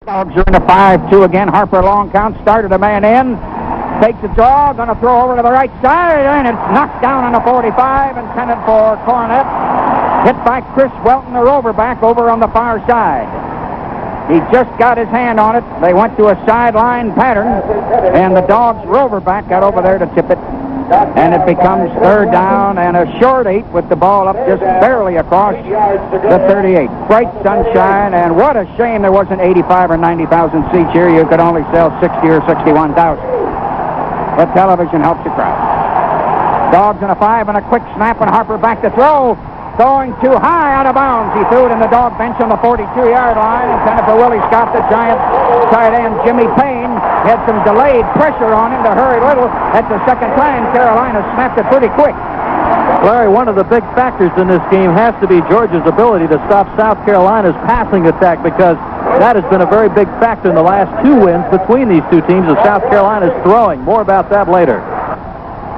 Dogs are in the 5-2 again. Harper long count, started a man in, takes a draw, going to throw over to the right side, and it's knocked down on the 45, intended for Cornet. Hit by Chris Welton, the rover back, over on the far side. He just got his hand on it. They went to a sideline pattern, and the Dogs rover back got over there to tip it. And it becomes third down and a short 8 with the ball up just barely across the 38. Bright sunshine, and what a shame there wasn't 85 or 90,000 seats here. You could only sell 60 or 61,000. But television helps the crowd. Dogs in a 5 and a quick snap, and Harper back to throw. Going too high, out of bounds. He threw it in the dog bench on the 42-yard line. Intended for Willie Scott, the Giant tight end. Jimmy Payne had some delayed pressure on him to hurry little. At the second time, Carolina snapped it pretty quick. Larry, one of the big factors in this game has to be Georgia's ability to stop South Carolina's passing attack, because that has been a very big factor in the last 2 wins between these two teams, as South Carolina's throwing. More about that later.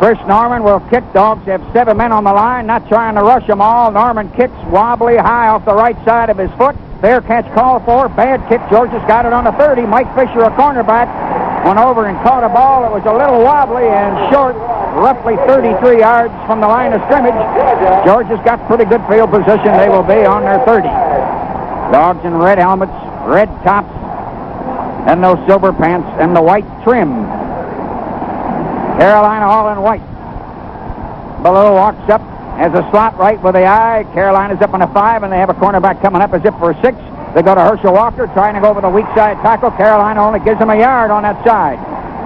Chris Norman will kick. Dogs have 7 men on the line, not trying to rush them all. Norman kicks wobbly high off the right side of his foot. Fair catch called for. Bad kick. Georgia's got it on the 30. Mike Fisher, a cornerback, went over and caught a ball. It was a little wobbly and short, roughly 33 yards from the line of scrimmage. Georgia's got pretty good field position. They will be on their 30. Dogs in red helmets, red tops, and those silver pants, and the white trim. Carolina all in white. Ballou walks up, has a slot right with the eye. Carolina's up on a 5, and they have a cornerback coming up as if for a 6. They go to Herschel Walker, trying to go over the weak side tackle. Carolina only gives him a yard on that side.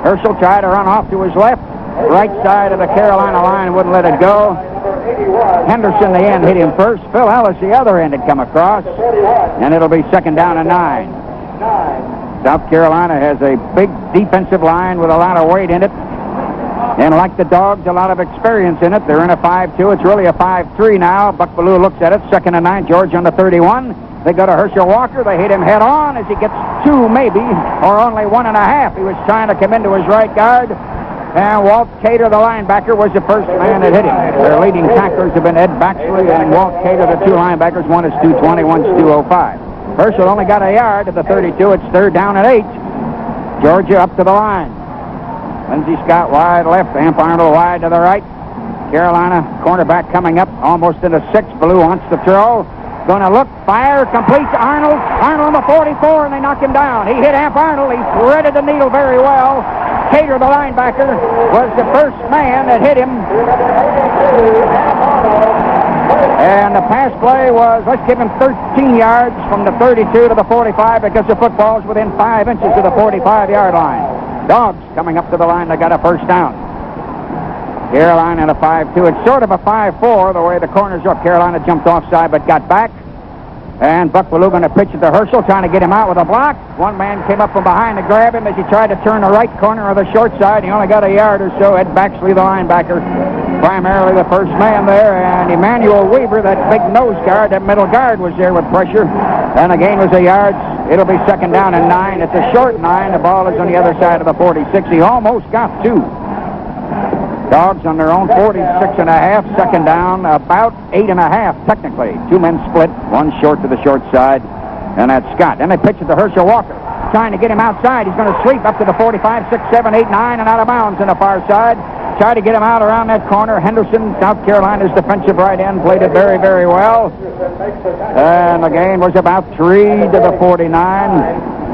Herschel tried to run off to his left. Right side of the Carolina line wouldn't let it go. Henderson, the end, hit him first. Phil Ellis, the other end, had come across. And it'll be second down and 9. South Carolina has a big defensive line with a lot of weight in it. And like the Dogs, a lot of experience in it. They're in a 5-2. It's really a 5-3 now. Buck Ballou looks at it. Second and 9. Georgia on the 31. They go to Herschel Walker. They hit him head on as he gets 2 maybe, or only 1.5. He was trying to come into his right guard. And Walt Cater, the linebacker, was the first man that hit him. Their leading tacklers have been Ed Baxley and Walt Cater, the 2 linebackers. One is 220, one's 205. Herschel only got a yard at the 32. It's third down and 8. Georgia up to the line. Lindsey Scott wide left, Amp Arnold wide to the right. Carolina cornerback coming up, almost in the 6. Ballou wants to throw. Going to look, fire, completes Arnold. Arnold on the 44, and they knock him down. He hit Amp Arnold. He threaded the needle very well. Cater, the linebacker, was the first man that hit him. And the pass play was, let's give him 13 yards from the 32 to the 45, because the football's within 5 inches of the 45-yard line. Dogs coming up to the line. They got a first down. Carolina in a 5-2. It's sort of a 5-4 the way the corners are up. Carolina jumped offside but got back. And Buck Ballou going to pitch it to Herschel, trying to get him out with a block. One man came up from behind to grab him as he tried to turn the right corner of the short side. He only got a yard or so. Ed Baxley, the linebacker, primarily the first man there. And Emmanuel Weaver, that big nose guard, that middle guard, was there with pressure. And the gain was a yard. It'll be second down and 9. It's a short 9. The ball is on the other side of the 46. He almost got 2. Dogs on their own 46.5. Second down, about 8.5 technically. 2 men split, 1 short to the short side, and that's Scott. Then they pitch it to Herschel Walker, trying to get him outside. He's going to sweep up to the 45, 6, 7, 8, 9, and out of bounds on the far side. Try to get him out around that corner. Henderson, South Carolina's defensive right end, played it very, very well. And the gain was about 3 to the 49.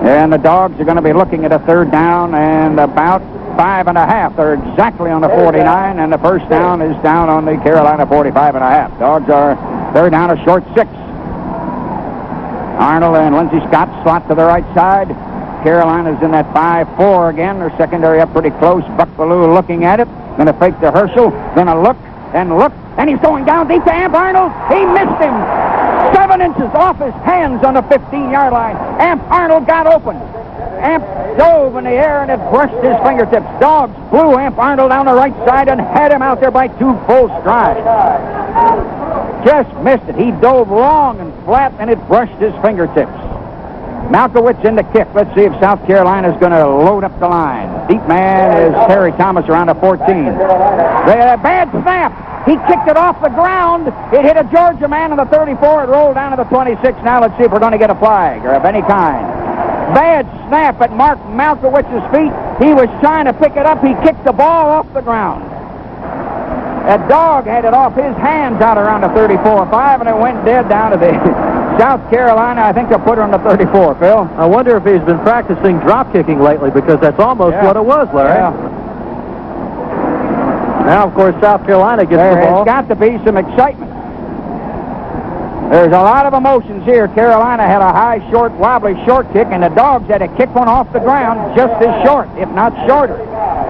And the Dogs are going to be looking at a third down and about 5.5. They're exactly on the 49, and the first down is down on the Carolina 45.5. Dogs are third down, a short 6. Arnold and Lindsey Scott slot to the right side. Carolina's in that 5-4 again. Their secondary up pretty close. Buck Ballou looking at it. Going to fake to Herschel. Going to look, and he's going down deep to Amp Arnold. He missed him. 7 inches off his hands on the 15-yard line. Amp Arnold got open. Amp dove in the air, and it brushed his fingertips. Dogs blew Amp Arnold down the right side and had him out there by 2 full strides. Just missed it. He dove long and flat, and it brushed his fingertips. Malkowitz in the kick. Let's see if South Carolina's going to load up the line. Deep man is Terry Thomas around the 14. They had a bad snap. He kicked it off the ground. It hit a Georgia man on the 34. It rolled down to the 26. Now let's see if we're going to get a flag or of any kind. Bad snap at Mark Malkowitz's feet. He was trying to pick it up. He kicked the ball off the ground. A dog had it off his hands out around the 34-5, and it went dead down to the South Carolina. I think they'll put her on the 34, Phil. I wonder if he's been practicing drop kicking lately, because that's almost what it was, Larry. Yeah. Now, of course, South Carolina gets the ball. There's got to be some excitement. There's a lot of emotions here. Carolina had a high, short, wobbly short kick, and the Dogs had to kick one off the ground just as short, if not shorter.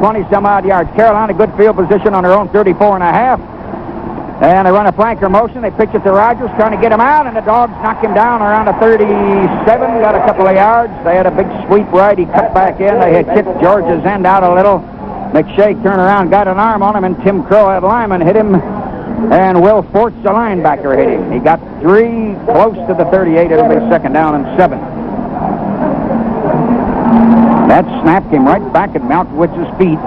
20-some-odd yards. Carolina, good field position on their own 34.5. And they run a flanker motion. They pitch it to Rogers, trying to get him out, and the Dogs knock him down around the 37, got a couple of yards. They had a big sweep right. He cut back in. They had kicked Georgia's end out a little. McShay turned around, got an arm on him, and Tim Crow at lineman hit him. And Will Forts, the linebacker, hit him. He got 3 close to the 38. It'll be second down and 7. That snap came right back at Malkowitz's feet,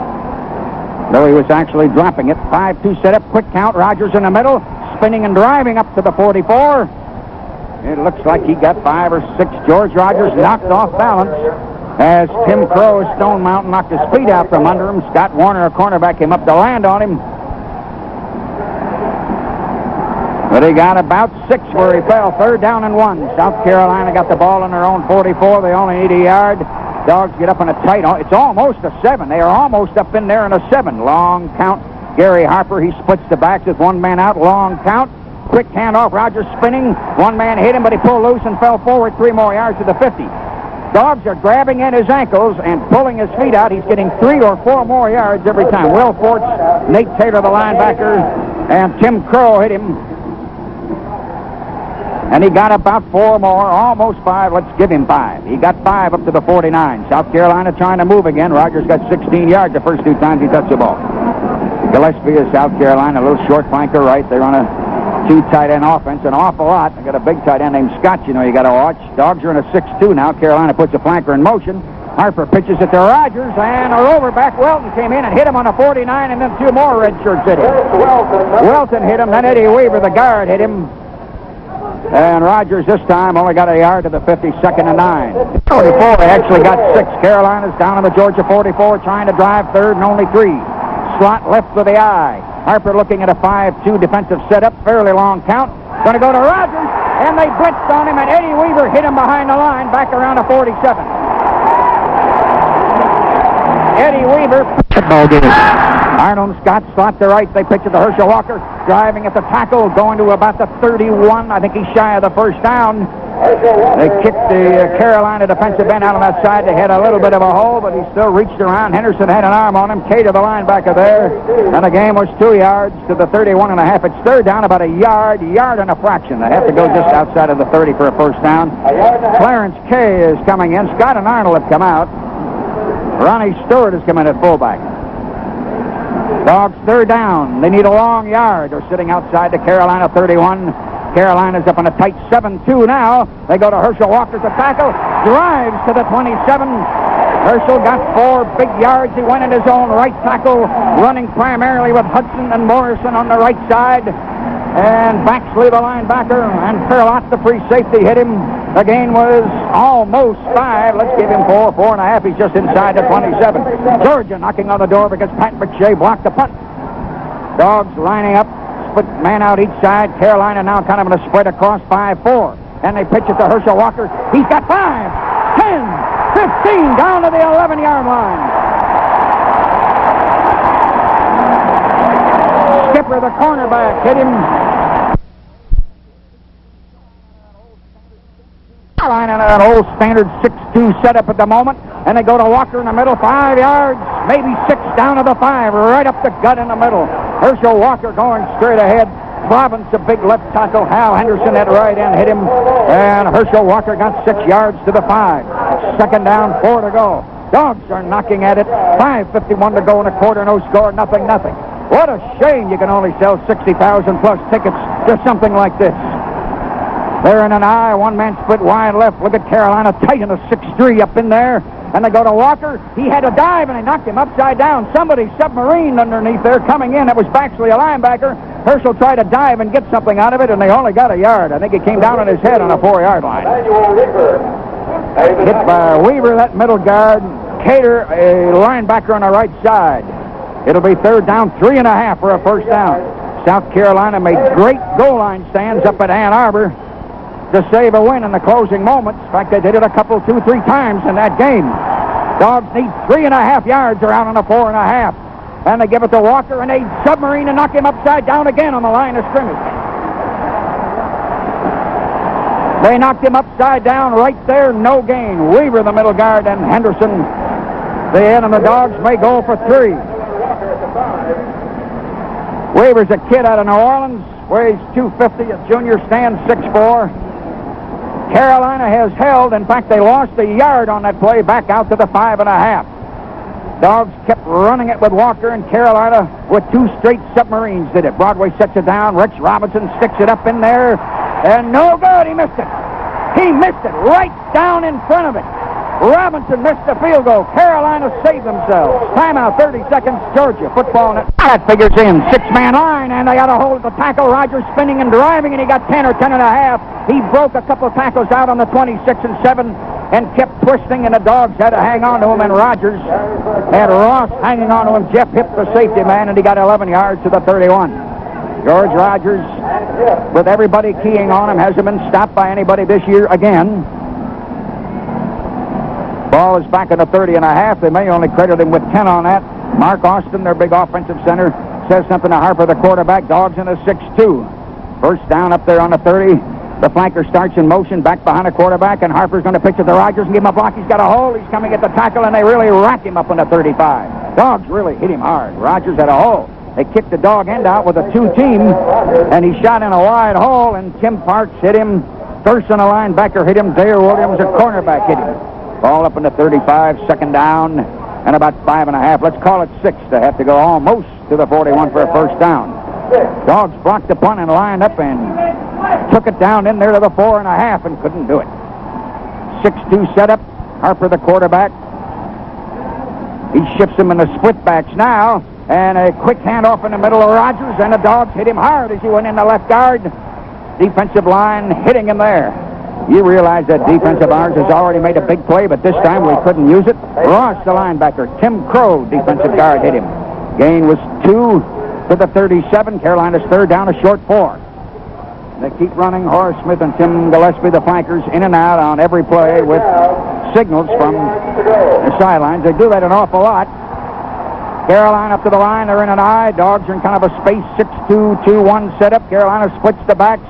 though he was actually dropping it. 5-2 set up, quick count. Rogers in the middle, spinning and driving up to the 44. It looks like he got 5 or 6. George Rogers knocked off balance as Tim Crow, Stone Mountain, knocked his feet out from under him. Scott Warner, a cornerback, came up to land on him. But he got about 6 where he fell. 3rd down and 1. South Carolina got the ball on their own 44. They only need a yard. Dogs get up in a tight. It's almost a 7. They are almost up in there in a 7. Long count. Gary Harper, he splits the backs with 1 man out. Long count. Quick handoff. Rogers spinning. 1 man hit him, but he pulled loose and fell forward 3 more yards to the 50. Dogs are grabbing at his ankles and pulling his feet out. He's getting 3 or 4 more yards every time. Will Forts, Nate Taylor, the linebacker, and Tim Crow hit him. And he got about 4 more, almost 5. Let's give him 5. He got 5 up to the 49. South Carolina trying to move again. Rogers got 16 yards the first 2 times he touched the ball. Gillespie is South Carolina, a little short flanker right. They run a 2 tight end offense, an awful lot. They got a big tight end named Scott, you know, you got to watch. Dogs are in a 6-2 now. Carolina puts a flanker in motion. Harper pitches it to Rogers, and a roverback, Welton, came in and hit him on the 49, and then 2 more red shirts hit him. Welton hit him, then Eddie Weaver, the guard, hit him. And Rogers this time only got a yard to the 50, 2nd and 9. 44, they actually got 6. Carolina's down on the Georgia 44, trying to drive 3rd and only 3. Slot left with the eye. Harper looking at a 5-2 defensive setup, fairly long count. Going to go to Rogers, and they blitzed on him, and Eddie Weaver hit him behind the line, back around the 47. Eddie Weaver, ball game. Arnold Scott slot to right. They pitch it to Herschel Walker, driving at the tackle, going to about the 31. I think he's shy of the first down. They kicked the Carolina defensive end out on that side. They had a little bit of a hole, but he still reached around. Henderson had an arm on him. Cater, the linebacker there. And the game was 2 yards to the 31.5. It's 3rd down, about a yard and a fraction. They have to go just outside of the 30 for a first down. Clarence Kay is coming in. Scott and Arnold have come out. Ronnie Stewart has come in at fullback. Dogs 3rd down. They need a long yard. They're sitting outside the Carolina 31. Carolina's up on a tight 7-2 now. They go to Herschel Walker to tackle. Drives to the 27. Herschel got 4 big yards. He went in his own right tackle, running primarily with Hudson and Morrison on the right side. And Baxley, the linebacker, and Perlott, the free safety, hit him. The gain was almost 5. Let's give him 4, 4.5. He's just inside the 27. Georgia knocking on the door because Pat McShay blocked the punt. Dogs lining up, split man out each side. Carolina now kind of in a spread across 5-4. And they pitch it to Herschel Walker. He's got 5, 10, 15, down to the 11-yard line. Skipper, the cornerback, hit him. Carolina, an old standard 6-2 setup at the moment, and they go to Walker in the middle, 5 yards, maybe 6, down to the 5, right up the gut in the middle. Herschel Walker going straight ahead. Province, a big left tackle. Hal Henderson at right end hit him, and Herschel Walker got 6 yards to the 5. 2nd down, 4 to go. Dogs are knocking at it. 5:51 to go in a quarter, no score, nothing. What a shame you can only sell 60,000 plus tickets to something like this. They're in an eye, 1-man split wide left. Look at Carolina tight in a 6-3 up in there. And they go to Walker. He had to dive, and they knocked him upside down. Somebody submarined underneath there coming in. It was Baxley, a linebacker. Herschel tried to dive and get something out of it, and they only got a yard. I think it came down on his head on a 4-yard line. Hit by Weaver, that middle guard. Cater, a linebacker on the right side. It'll be third down, 3.5 for a first down. South Carolina made great goal line stands up at Ann Arbor to save a win in the closing moments. In fact, they did it a couple, 2-3 times in that game. Dogs need 3.5 yards around on a 4.5. And they give it to Walker, and they submarine and knock him upside down again on the line of scrimmage. They knocked him upside down right there, no gain. Weaver, the middle guard, and Henderson, the end, and the Dogs may go for 3. Weaver's a kid out of New Orleans, weighs 250, a junior, stands 6'4". Carolina has held. In fact, they lost a yard on that play back out to the 5.5. Dogs kept running it with Walker, and Carolina with 2 straight submarines did it. Broadway sets it down. Rex Robinson sticks it up in there, and no good. He missed it. He missed it right down in front of it. Robinson missed the field goal. Carolina saved themselves. Timeout, 30 seconds. Georgia football net. That figures in. 6-man line, and they got a hold of the tackle. Rogers spinning and driving, and he got 10 or 10.5. He broke a couple of tackles out on the 26 and 7 and kept twisting, and the Dogs had to hang on to him, and Rogers had Ross hanging on to him. Jeff Hipp, the safety man, and he got 11 yards to the 31. George Rogers, with everybody keying on him, hasn't been stopped by anybody this year again. Ball is back in the 30.5. They may only credit him with 10 on that. Mark Austin, their big offensive center, says something to Harper, the quarterback. Dogs in a 6-2. First down up there on the 30. The flanker starts in motion back behind the quarterback, and Harper's going to pitch it to Rogers and give him a block. He's got a hole. He's coming at the tackle, and they really rack him up on the 35. Dogs really hit him hard. Rogers had a hole. They kicked the dog end out with a 2-team, and he shot in a wide hole, and Tim Parks hit him. Thurston, a linebacker, hit him. Dale Williams, a cornerback, hit him. Ball up in the 35, second down, and about 5.5. Let's call it 6. They have to go almost to the 41 for a first down. Dogs blocked the punt and lined up and took it down in there to the 4.5 and couldn't do it. 6-2 setup. Harper, the quarterback. He shifts him in the split backs now, and a quick handoff in the middle of Rogers, and the Dogs hit him hard as he went in the left guard. Defensive line hitting him there. You realize that defense of ours has already made a big play, but this time we couldn't use it. Ross, the linebacker. Tim Crow, defensive guard, hit him. Gain was 2 to the 37. Carolina's third down, a short 4. They keep running. Horace Smith and Tim Gillespie, the flankers, in and out on every play with signals from the sidelines. They do that an awful lot. Carolina up to the line. They're in an I. Dogs are in kind of a space 6-2-2-1 setup. Carolina splits the backs.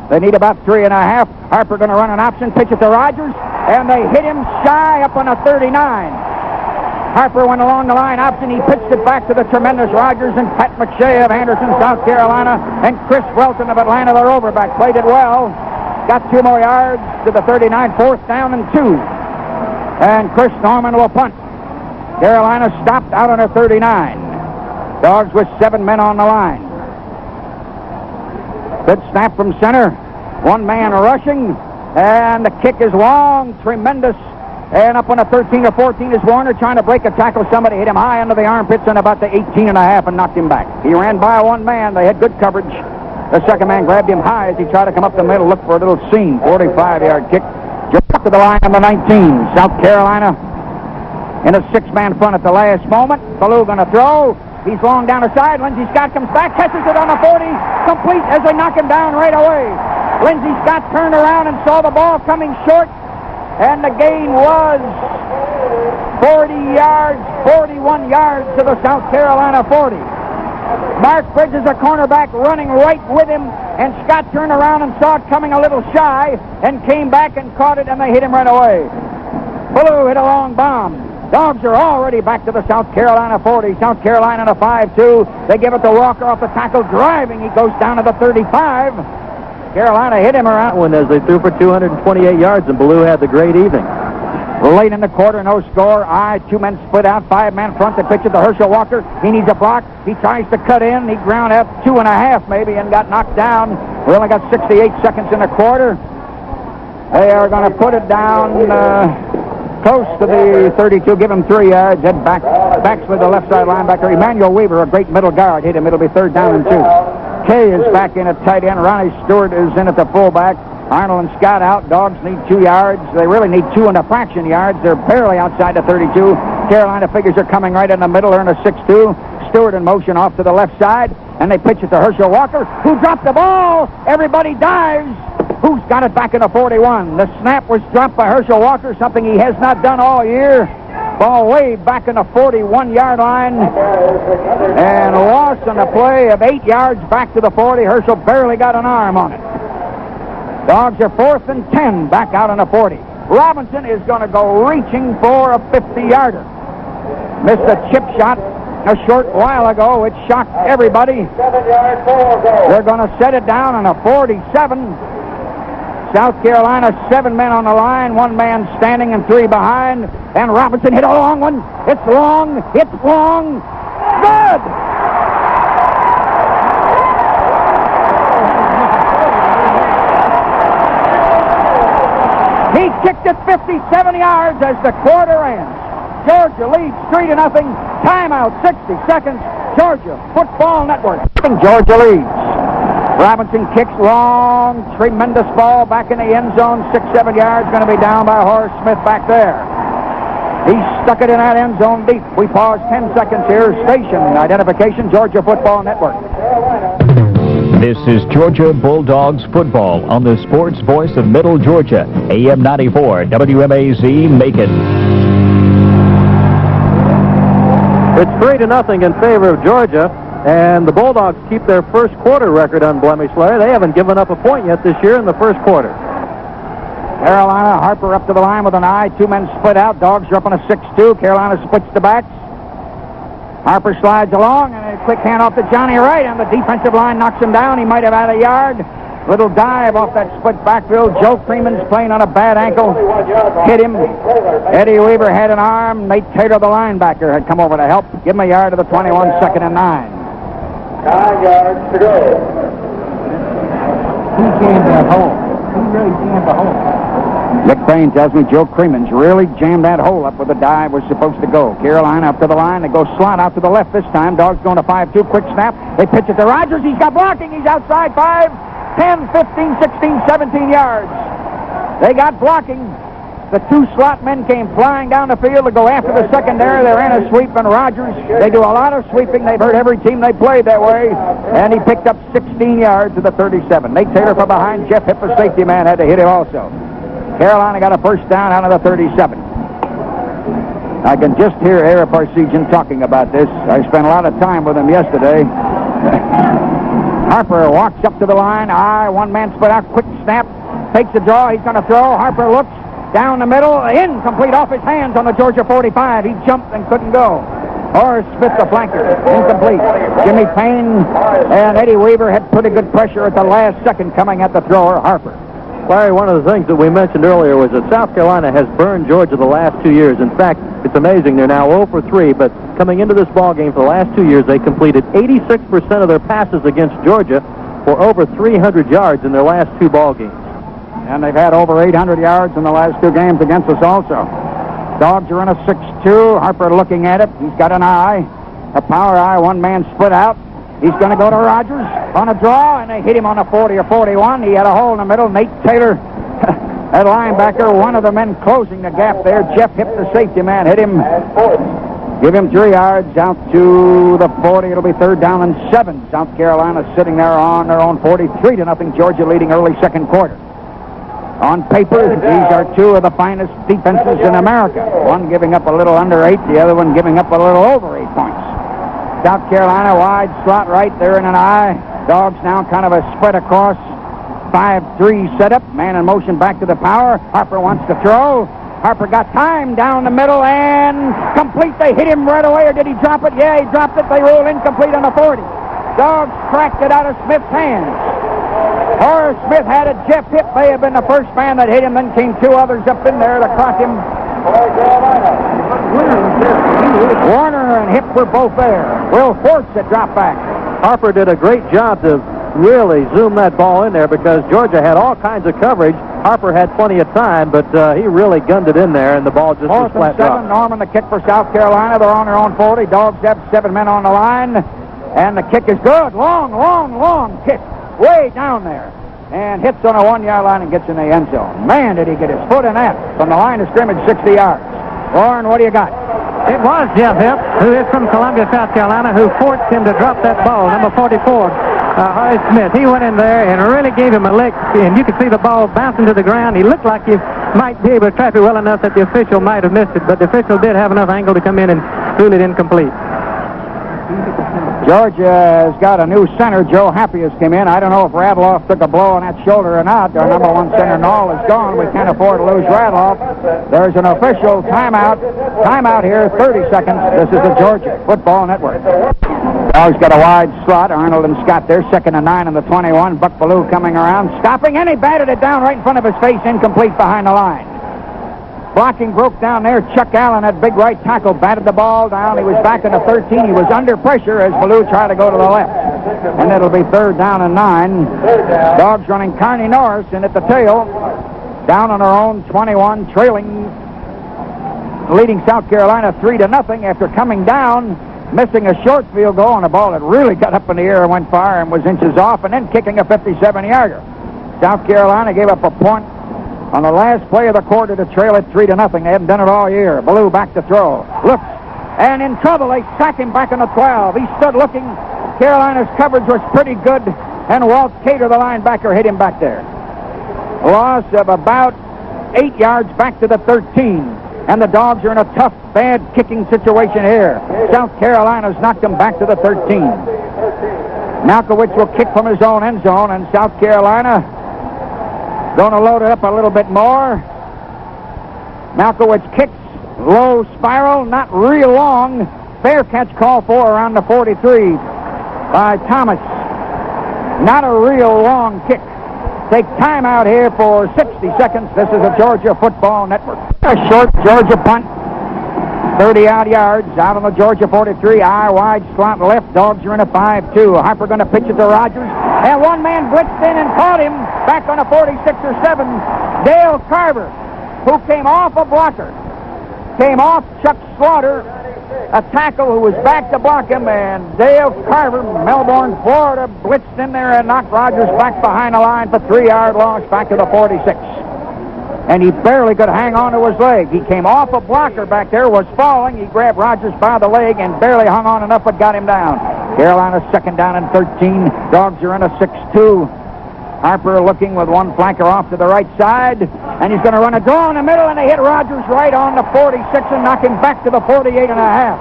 They need about 3.5. Harper going to run an option, pitch it to Rogers, and they hit him shy up on a 39. Harper went along the line option. He pitched it back to the tremendous Rogers, and Pat McShay of Anderson, South Carolina, and Chris Welton of Atlanta, the overback, played it well. Got 2 more yards to the 39, fourth down and 2. And Chris Norman will punt. Carolina stopped out on a 39. Dogs with 7 men on the line. Good snap from center. 1 man rushing, and the kick is long, tremendous. And up on a 13 or 14 is Warner trying to break a tackle. Somebody hit him high under the armpits and about the 18.5 and knocked him back. He ran by 1 man. They had good coverage. The second man grabbed him high as he tried to come up the middle, look for a little seam. 45-yard kick. Just up to the line on the 19. South Carolina in a 6-man front at the last moment. Ballou going to throw. He's long down the side. Lindsey Scott comes back, catches it on the 40, complete as they knock him down right away. Lindsey Scott turned around and saw the ball coming short, and the gain was 40 yards, 41 yards to the South Carolina 40. Mark Bridges, a cornerback, running right with him, and Scott turned around and saw it coming a little shy and came back and caught it, and they hit him right away. Ballou hit a long bomb. Dogs are already back to the South Carolina 40. South Carolina in a 5-2. They give it to Walker off the tackle, driving. He goes down to the 35. Carolina hit him around when as they threw for 228 yards, and Ballou had the great evening. Late in the quarter, no score. 2 men split out, 5-man front. They pitch it to Herschel Walker. He needs a block. He tries to cut in. He ground out 2.5 maybe and got knocked down. We only got 68 seconds in the quarter. They are going to put it down close to the 32. Give him 3 yards. Head backs with the left side linebacker. Emmanuel Weaver, a great middle guard, hit him. It'll be third down and 2. Kay is back in at tight end. Ronnie Stewart is in at the fullback. Arnold and Scott out. Dogs need 2 yards. They really need 2 and a fraction yards. They're barely outside the 32. Carolina figures are coming right in the middle. They're in a 6-2. Stewart in motion off to the left side. And they pitch it to Herschel Walker, who dropped the ball. Everybody dives. Who's got it back in the 41? The snap was dropped by Herschel Walker, something he has not done all year. Ball way back in the 41-yard line. And loss on the play of 8 yards back to the 40. Herschel barely got an arm on it. Dogs are 4th and 10 back out on the 40. Robinson is going to go reaching for a 50-yarder. Missed a chip shot a short while ago. It shocked everybody. 7-yard ball goal. They're going to set it down on a 47. South Carolina, 7 men on the line, 1 man standing and 3 behind. And Robinson hit a long one. It's long. It's long. Good! He kicked it 57 yards as the quarter ends. Georgia leads 3-0. Timeout, 60 seconds. Georgia Football Network. Georgia leads. Robinson kicks long, tremendous ball back in the end zone, 6-7 yards, going to be down by Horace Smith back there. He stuck it in that end zone deep. We pause 10 seconds here. Station identification, Georgia Football Network. This is Georgia Bulldogs football on the Sports Voice of Middle Georgia, AM 94, WMAZ, Macon. It's 3-0 in favor of Georgia. And the Bulldogs keep their first quarter record unblemished, Larry. They haven't given up a point yet this year in the first quarter. Carolina, Harper up to the line with an eye. 2 men split out. Dogs are up on a 6-2. Carolina splits the backs. Harper slides along, and a quick hand off to Johnny Wright, and the defensive line knocks him down. He might have had a yard. Little dive off that split backfield. Joe Freeman's playing on a bad ankle. Hit him. Eddie Weaver had an arm. Nate Taylor, the linebacker, had come over to help. Give him a yard to the 21, 2nd and 9. 9 yards to go. He jammed that hole. He really jammed the hole. Nick Bain tells me Joe Creeman's really jammed that hole up where the dive was supposed to go. Carolina up to the line. They go slot out to the left this time. Dogs going to 5-2. Quick snap. They pitch it to Rogers. He's got blocking. He's outside 5, 10, 15, 16, 17 yards. They got blocking. The 2 slot men came flying down the field to go after the secondary. They ran a sweep, and Rogers, they do a lot of sweeping. They've hurt every team they played that way. And he picked up 16 yards to the 37. Nate Taylor from behind. Jeff Hipp, the safety man, had to hit it also. Carolina got a first down out of the 37. I can just hear Ara Parsegian talking about this. I spent a lot of time with him yesterday. Harper walks up to the line. 1 man split out. Quick snap. Takes a draw. He's going to throw. Harper looks. Down the middle, incomplete off his hands on the Georgia 45. He jumped and couldn't go. Horace Smith, the flanker, incomplete. Jimmy Payne and Eddie Weaver had pretty good pressure at the last second coming at the thrower, Harper. Larry, one of the things that we mentioned earlier was that South Carolina has burned Georgia the last 2 years. In fact, it's amazing. They're now 0 for 3, but coming into this ball game for the last 2 years, they completed 86% of their passes against Georgia for over 300 yards in their last 2 ball games. And they've had over 800 yards in the last 2 games against us also. Dogs are in a 6-2. Harper looking at it. He's got an eye, a power eye. 1 man split out. He's going to go to Rogers on a draw, and they hit him on a 40 or 41. He had a hole in the middle. Nate Taylor, that linebacker, one of the men closing the gap there. Jeff Hipp, the safety man, hit him. Give him 3 yards out to the 40. It'll be 3rd down and 7. South Carolina sitting there on their own 40. 3-0. Georgia leading early second quarter. On paper, these are 2 of the finest defenses in America. One giving up a little under 8, the other one giving up a little over 8 points. South Carolina wide slot right there in an eye. Dogs now kind of a spread across. 5-3 setup. Man in motion back to the power. Harper wants to throw. Harper got time down the middle and complete. They hit him right away, or did he drop it? Yeah, he dropped it. They rolled incomplete on the 40. Dogs cracked it out of Smith's hands. Horace Smith had it. Jeff Hipp may have been the first man that hit him. Then came 2 others up in there to clock him. Warner and Hipp were both there. Will Forts had dropped back. Harper did a great job to really zoom that ball in there because Georgia had all kinds of coverage. Harper had plenty of time, but he really gunned it in there, and the ball just was 4th and flat 7. drop. Norman, the kick for South Carolina. They're on their own 40. Dogs have 7 men on the line, and the kick is good. Long kick. Way down there. and hits on a 1-yard line and gets in the end zone. Man, did he get his foot in that from the line of scrimmage, 60 yards. Warren, what do you got? It was Jeff Hipp, who is from Columbia, South Carolina, who forced him to drop that ball, number 44, Horace Smith. He went in there and really gave him a lick, and you could see the ball bouncing to the ground. He looked like he might be able to trap it well enough that the official might have missed it, but the official did have enough angle to come in and rule it incomplete. Georgia has got a new center. Joe Happy has come in. I don't know if Radloff took a blow on that shoulder or not. Our number one center, Knoll, is gone. We can't afford to lose Radloff. There's an official timeout. Timeout here, 30 seconds. This is the Georgia Football Network. Now he's got a wide slot. Arnold and Scott there, 2nd and 9 on the 21. Buck Ballou coming around, stopping, and he batted it down right in front of his face, incomplete behind the line. Blocking broke down there. Chuck Allen, that big right tackle, batted the ball down. He was back in the 13. He was under pressure as Ballou tried to go to the left. And it'll be 3rd down and 9. Dogs running Carney Norris in at the tail. Down on our own 21, trailing, leading South Carolina 3-0 after coming down, missing a short field goal on a ball that really got up in the air and went far and was inches off, and then kicking a 57-yarder. South Carolina gave up a point on the last play of the quarter to trail it 3-0. They haven't done it all year. Ballou back to throw. Looks, and in trouble. They sack him back on the 12. He stood looking. Carolina's coverage was pretty good, and Walt Cater, the linebacker, hit him back there. A loss of about 8 yards back to the 13. And the Dogs are in a tough, bad kicking situation here. South Carolina's knocked them back to the 13. Malkowitz will kick from his own end zone, and South Carolina going to load it up a little bit more. Malkowitz kicks, low spiral, not real long. Fair catch call for around the 43 by Thomas. Not a real long kick. Take time out here for 60 seconds. This is a Georgia Football Network. A short Georgia punt, 30-odd yards out on the Georgia 43. Eye wide slot left. Dogs are in a 5-2. Harper going to pitch it to Rogers. And one man blitzed in and caught him back on a 46 or 7. Dale Carver, who came off a blocker. Came off Chuck Slaughter, a tackle who was back to block him, and Dale Carver, Melbourne, Florida, blitzed in there and knocked Rogers back behind the line for 3-yard loss back to the 46. And he barely could hang on to his leg. He came off a blocker back there, was falling. He grabbed Rogers by the leg and barely hung on enough but got him down. Carolina's 2nd down and 13. Dogs are in a 6-2. Harper looking with one flanker off to the right side, and he's going to run a draw in the middle, and they hit Rogers right on the 46 and knock him back to the 48 and a half.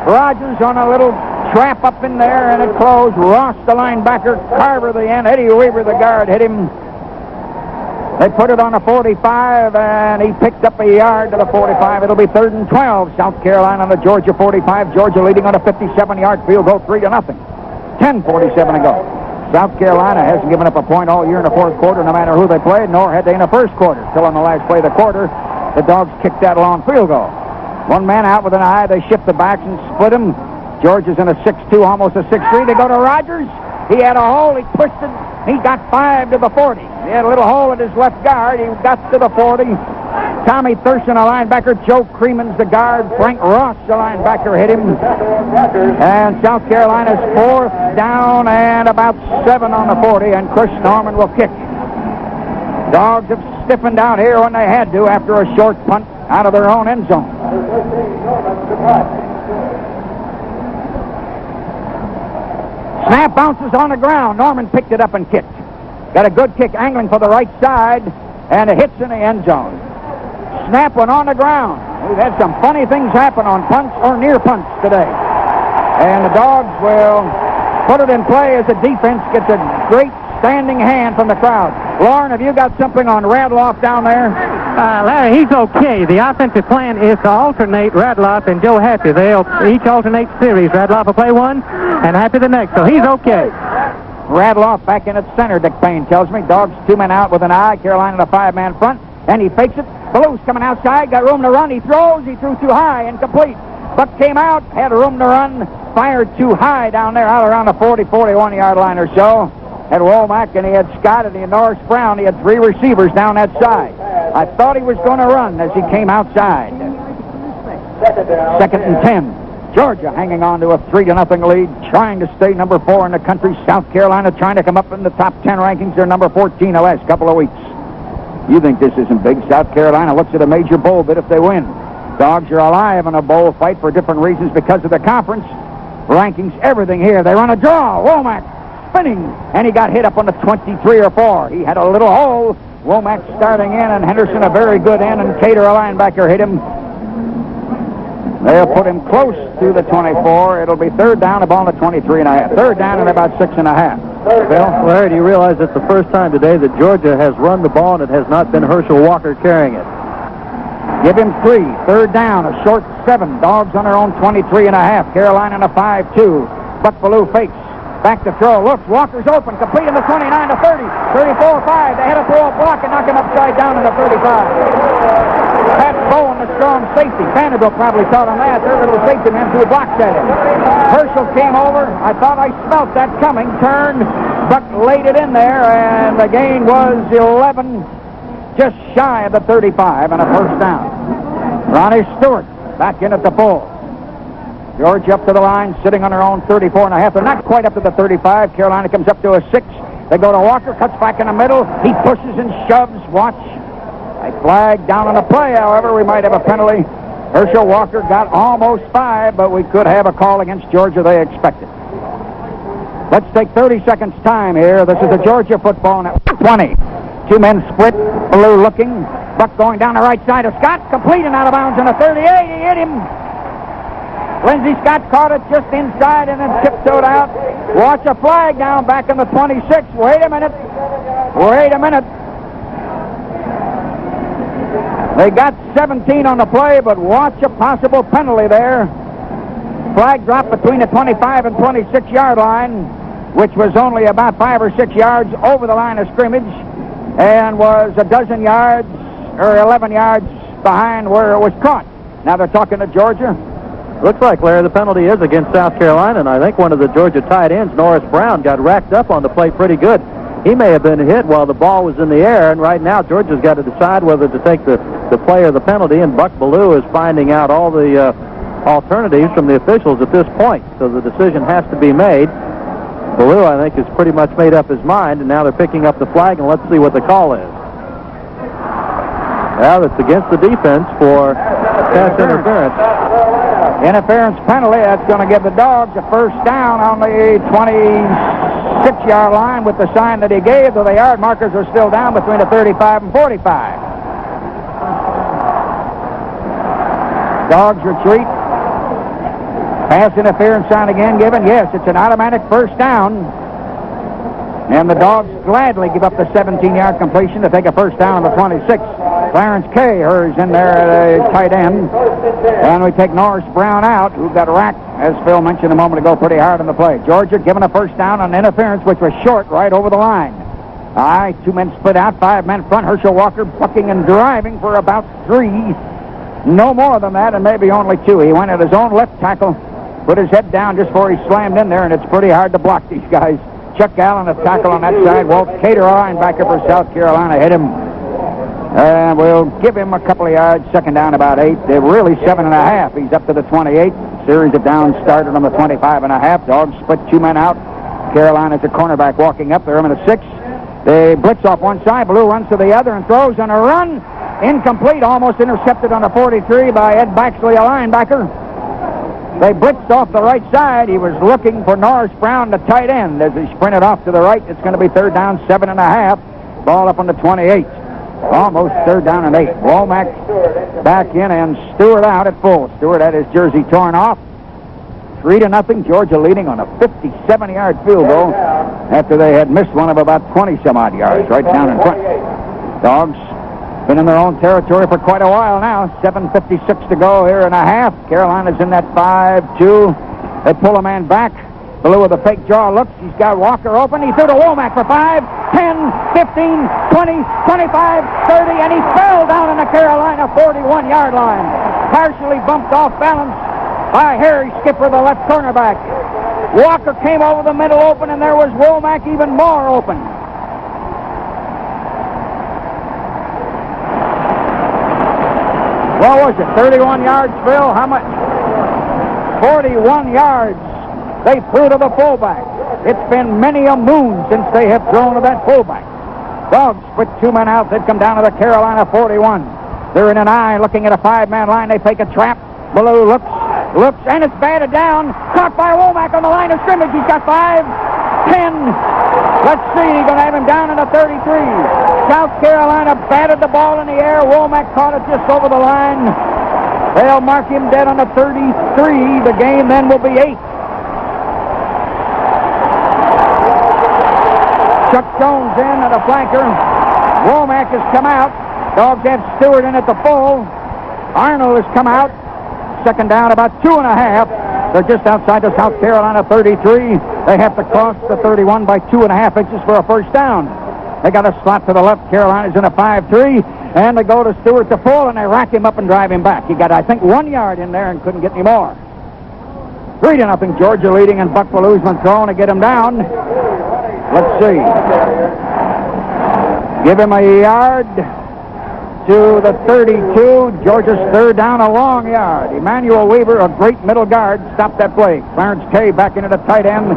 Rogers on a little trap up in there, and it closed. Ross, the linebacker, Carver, the end, Eddie Weaver, the guard, hit him. They put it on the 45, and he picked up a yard to the 45. It'll be 3rd and 12. South Carolina on the Georgia 45. Georgia leading on a 57-yard field goal, 3-0. 10:47 to go. South Carolina hasn't given up a point all year in the 4th quarter, no matter who they played, nor had they in the 1st quarter. Till on the last play of the quarter, the Dogs kicked that long field goal. One man out with an eye. They shift the backs and split him. Georgia's in a 6-2, almost a 6-3. They go to Rogers. He had a hole. He twisted. He got 5 to the 40. He had a little hole in his left guard. He got to the 40. Tommy Thurston, a linebacker. Joe Creeman's the guard. Frank Ross, the linebacker, hit him. And South Carolina's 4th down and about 7 on the 40, and Chris Norman will kick. Dogs have stiffened out here when they had to after a short punt out of their own end zone. Snap bounces on the ground. Norman picked it up and kicked. Got a good kick angling for the right side, and it hits in the end zone. Snap went on the ground. We've had some funny things happen on punts or near punts today. And the Dogs will put it in play as the defense gets a great standing hand from the crowd. Lauren, have you got something on Radloff down there? Larry, he's okay. The offensive plan is to alternate Radloff and Joe Happy. They'll each alternate series. Radloff will play one and Happy the next, so he's okay. Radloff back in at center, Dick Payne tells me. Dogs 2 men out with an eye. Carolina in a 5-man front, and he fakes it. Ballou's coming outside, got room to run. He throws. He threw too high, incomplete. Buck came out, had room to run, fired too high down there, out around the 41-yard line or so. Had Womack, and he had Scott, and he had Norris Brown. He had 3 receivers down that side. I thought he was going to run as he came outside. 2nd and 10. Georgia hanging on to a 3-0 lead, trying to stay number 4 in the country. South Carolina trying to come up in the top 10 rankings. They're number 14 the last couple of weeks. You think this isn't big? South Carolina looks at a major bowl bid if they win. Dogs are alive in a bowl fight for different reasons because of the conference rankings, everything here. They run a draw. Womack spinning, and he got hit up on the 23 or 4. He had a little hole. Womack starting in, and Henderson a very good end, and Cater, a linebacker, hit him. They'll put him close to the 24. It'll be third down, the ball at 23.5. Third down and about 6.5. Bill? Larry, do you realize it's the first time today that Georgia has run the ball and it has not been Herschel Walker carrying it? Give him 3. Third down, a short 7. Dogs on their own 23.5. Carolina in a 5-2. Buck Bellew fakes. Back to throw. Looks. Walker's open. Complete in the 29 to 30. 34-5. They had to throw a block and knock him upside down in the 35. Pat Bowen, the strong safety. Vanderbilt probably taught him that. Their little safety man threw blocks at him. Herschel came over. I thought I smelt that coming. Turned. Buck laid it in there, and the gain was 11, just shy of the 35, and a first down. Ronnie Stewart back in at the full. Georgia up to the line, sitting on their own 34.5. They're not quite up to the 35. Carolina comes up to a 6. They go to Walker, cuts back in the middle. He pushes and shoves. Watch. A flag down on the play, however. We might have a penalty. Herschel Walker got almost 5, but we could have a call against Georgia they expected. Let's take 30 seconds time here. This is a Georgia football net. 20. 2 men split. Bellew looking. Buck going down the right side of Scott. Complete and out of bounds on the 38. He hit him. Lindsey Scott caught it just inside and then tiptoed out. Watch a flag down back in the 26. Wait a minute. Wait a minute. They got 17 on the play, but watch a possible penalty there. Flag dropped between the 25 and 26-yard line, which was only about 5 or 6 yards over the line of scrimmage and was a dozen yards or 11 yards behind where it was caught. Now they're talking to Georgia. Looks like, Larry, the penalty is against South Carolina, and I think one of the Georgia tight ends, Norris Brown, got racked up on the plate pretty good. He may have been hit while the ball was in the air, and right now Georgia's got to decide whether to take the play or the penalty, and Buck Bellew is finding out all the alternatives from the officials at this point, so the decision has to be made. Bellew, I think, has pretty much made up his mind, and now they're picking up the flag, and let's see what the call is. Well, it's against the defense for pass interference. Interference penalty. That's going to give the Dogs a first down on the 26-yard line with the sign that he gave, though the yard markers are still down between the 35 and 45. Dogs retreat. Pass interference sign again given. Yes, it's an automatic first down. And the Dogs gladly give up the 17-yard completion to take a first down on the 26. Clarence Kay, hers in there at a tight end. And we take Norris Brown out, who got racked, as Phil mentioned a moment ago, pretty hard on the play. Georgia given a first down on interference, which was short right over the line. All right, 2 men split out, 5 men front. Herschel Walker bucking and driving for about 3. No more than that, and maybe only 2. He went at his own left tackle, put his head down just before he slammed in there, and it's pretty hard to block these guys. Chuck Allen, a tackle on that side. Walt Cater, a linebacker for South Carolina, hit him. And we'll give him a couple of yards. Second down, about 8. They're really 7.5. He's up to the 28. Series of downs started on the 25.5. Dogs split 2 men out. Carolina's a cornerback walking up. They're in a 6. They blitz off one side. Bellew runs to the other and throws on a run. Incomplete, almost intercepted on the 43 by Ed Baxley, a linebacker. They blitzed off the right side. He was looking for Norris Brown, the tight end. As he sprinted off to the right, it's going to be third down, 7.5. Ball up on the 28. Almost third down and 8. Womack back in and Stewart out at full. Stewart had his jersey torn off. 3-0. Georgia leading on a 57-yard field goal after they had missed one of about 20-some-odd yards right down in front. Dogs been in their own territory for quite a while now. 7:56 to go here and a half. Carolina's in that 5-2. They pull a man back. Bellew with a fake jaw looks. He's got Walker open. He threw to Womack for 5, 10, 15, 20, 25, 30, and he fell down on the Carolina 41-yard line. Partially bumped off balance by Harry Skipper, the left cornerback. Walker came over the middle open, and there was Womack even more open. What was it, 31 yards, Phil? How much? 41 yards they threw to the fullback. It's been many a moon since they have thrown to that fullback. Dogs split two men out. They've come down to the Carolina 41. They're in an eye looking at a five-man line. They fake a trap. Blue looks, and it's batted down. Caught by Womack on the line of scrimmage. He's got 5, 10. Let's see. He's going to have him down in the 33. South Carolina batted the ball in the air. Womack caught it just over the line. They'll mark him dead on the 33. The game then will be 8. Chuck Jones in at a flanker. Womack has come out. Dogs have Stewart in at the full. Arnold has come out. Second down, about 2.5. They're just outside the South Carolina 33. They have to cross the 31 by 2.5 inches for a first down. They got a slot to the left. Carolina's in a 5-3. And they go to Stewart to full, and they rack him up and drive him back. He got, I think, 1 yard in there and couldn't get any more. 3-0 Georgia leading, and Buck Ballew's been thrown to get him down. Let's see. Give him a yard to the 32. Georgia's third down, a long yard. Emmanuel Weaver, a great middle guard, stopped that play. Clarence Kay back into the tight end.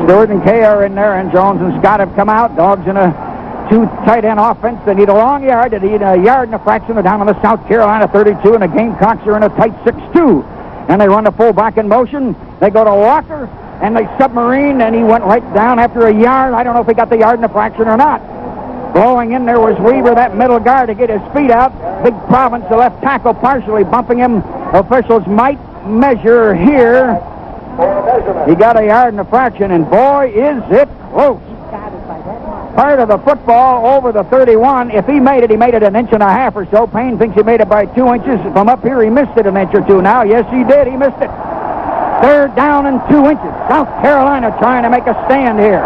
Stewart and Kay are in there, and Jones and Scott have come out. Dogs in a 2 tight end offense. They need a long yard. They need a yard and a fraction. They're down on the South Carolina 32, and the Gamecocks are in a tight 6-2. And they run the fullback in motion. They go to Walker, and they submarine, and he went right down after a yard. I don't know if he got the yard and a fraction or not. Blowing in there was Weaver, that middle guard, to get his feet out. Big Province, the left tackle, partially bumping him. Officials might measure here. He got a yard and a fraction, and boy, is it close. Part of the football over the 31. If he made it 1.5 inches or so. Payne thinks he made it by 2 inches. From up here, he missed it 1 inch or 2 now. Yes, he did. He missed it. Third down and 2 inches. South Carolina trying to make a stand here.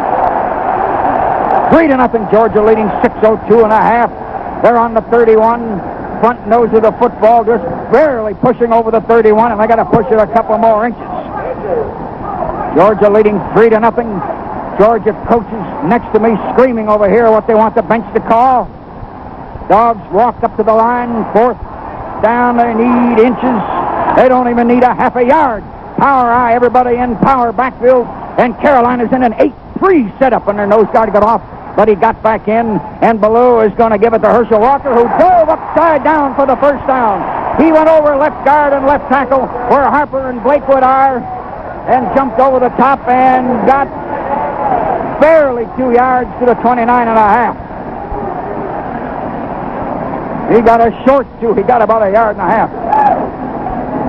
3-0 Georgia leading 6:02.5. They're on the 31. Front nose of the football, just barely pushing over the 31, and they got to push it a couple more inches. Georgia leading 3-0. Georgia coaches next to me screaming over here what they want the bench to call. Dogs walked up to the line. 4th down, they need inches. They don't even need a half a yard. Power eye, everybody in power backfield. And Carolina's in an 8-3 setup, and their nose guard got off. But he got back in, and Ballou is going to give it to Herschel Walker, who dove upside down for the first down. He went over left guard and left tackle, where Harper and Blakewood are, and jumped over the top and got barely 2 yards to the 29.5. He got a short 2. He got about 1.5 yards.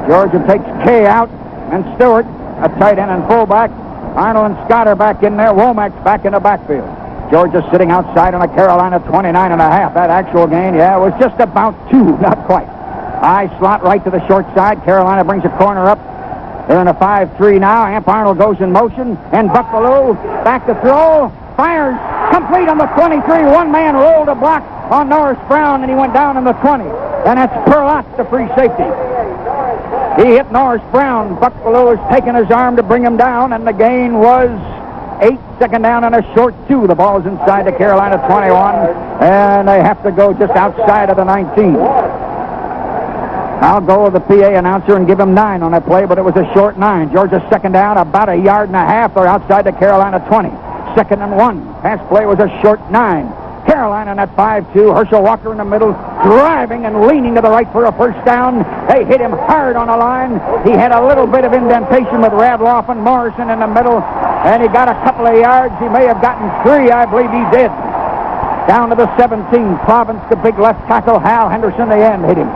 Georgia takes Kay out, and Stewart, a tight end and fullback. Arnold and Scott are back in there. Womack's back in the backfield. Georgia sitting outside on a Carolina 29.5. That actual gain, yeah, it was just about 2, not quite. High slot right to the short side. Carolina brings a corner up. They're in a 5-3 now. Amp Arnold goes in motion, and Buck Ballou back to throw. Fires complete on the 23. One man rolled a block on Norris Brown, and he went down in the 20. And that's Perlott, the free safety. He hit Norris Brown. Buck Ballou has taken his arm to bring him down, and the gain was 8. Second down and a short 2. The ball is inside the Carolina 21, and they have to go just outside of the 19. I'll go with the PA announcer and give him 9 on that play, but it was a short 9. Georgia's second down, about 1.5 yards. They're outside the Carolina 20. 2nd and 1. Pass play was a short 9. Carolina in that 5-2. Herschel Walker in the middle, driving and leaning to the right for a first down. They hit him hard on the line. He had a little bit of indentation with Radloff and Morrison in the middle, and he got a couple of yards. He may have gotten 3. I believe he did. Down to the 17. Province, the big left tackle, Hal Henderson, the end, hit him.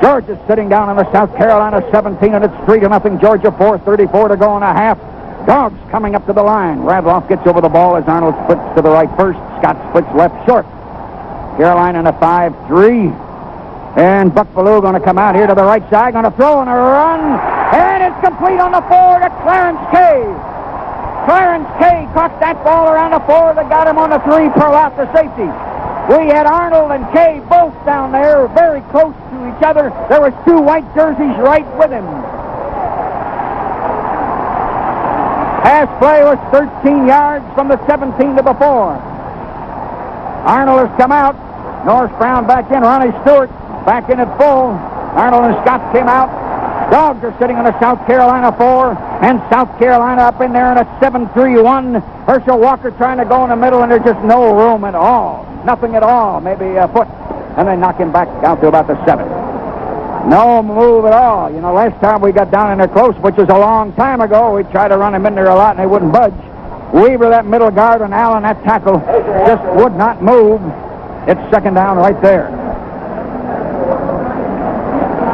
Georgia's sitting down on the South Carolina 17, and it's 3-0 Georgia. 4:34 to go in a half. Dogs coming up to the line. Radloff gets over the ball as Arnold splits to the right first. Scott splits left short. Carolina in a 5-3. And Buck Ballou going to come out here to the right side, going to throw and a run. And it's complete on the 4 to Clarence Kay. Clarence Kay caught that ball around the 4 that got him on the 3. Perlott, the safety. We had Arnold and Kay both down there, very close to each other. There was 2 white jerseys right with him. Pass play was 13 yards from the 17 to the 4. Arnold has come out. Norris Brown back in. Ronnie Stewart back in at full. Arnold and Scott came out. Dogs are sitting on a South Carolina 4, and South Carolina up in there in a 7-3-1. Herschel Walker trying to go in the middle, and there's just no room at all. Nothing at all, maybe a foot. And they knock him back down to about the 7. No move at all. You know, last time we got down in there close, which was a long time ago, we tried to run him in there a lot, and they wouldn't budge. Weaver, that middle guard, and Allen, that tackle, just would not move. It's second down right there.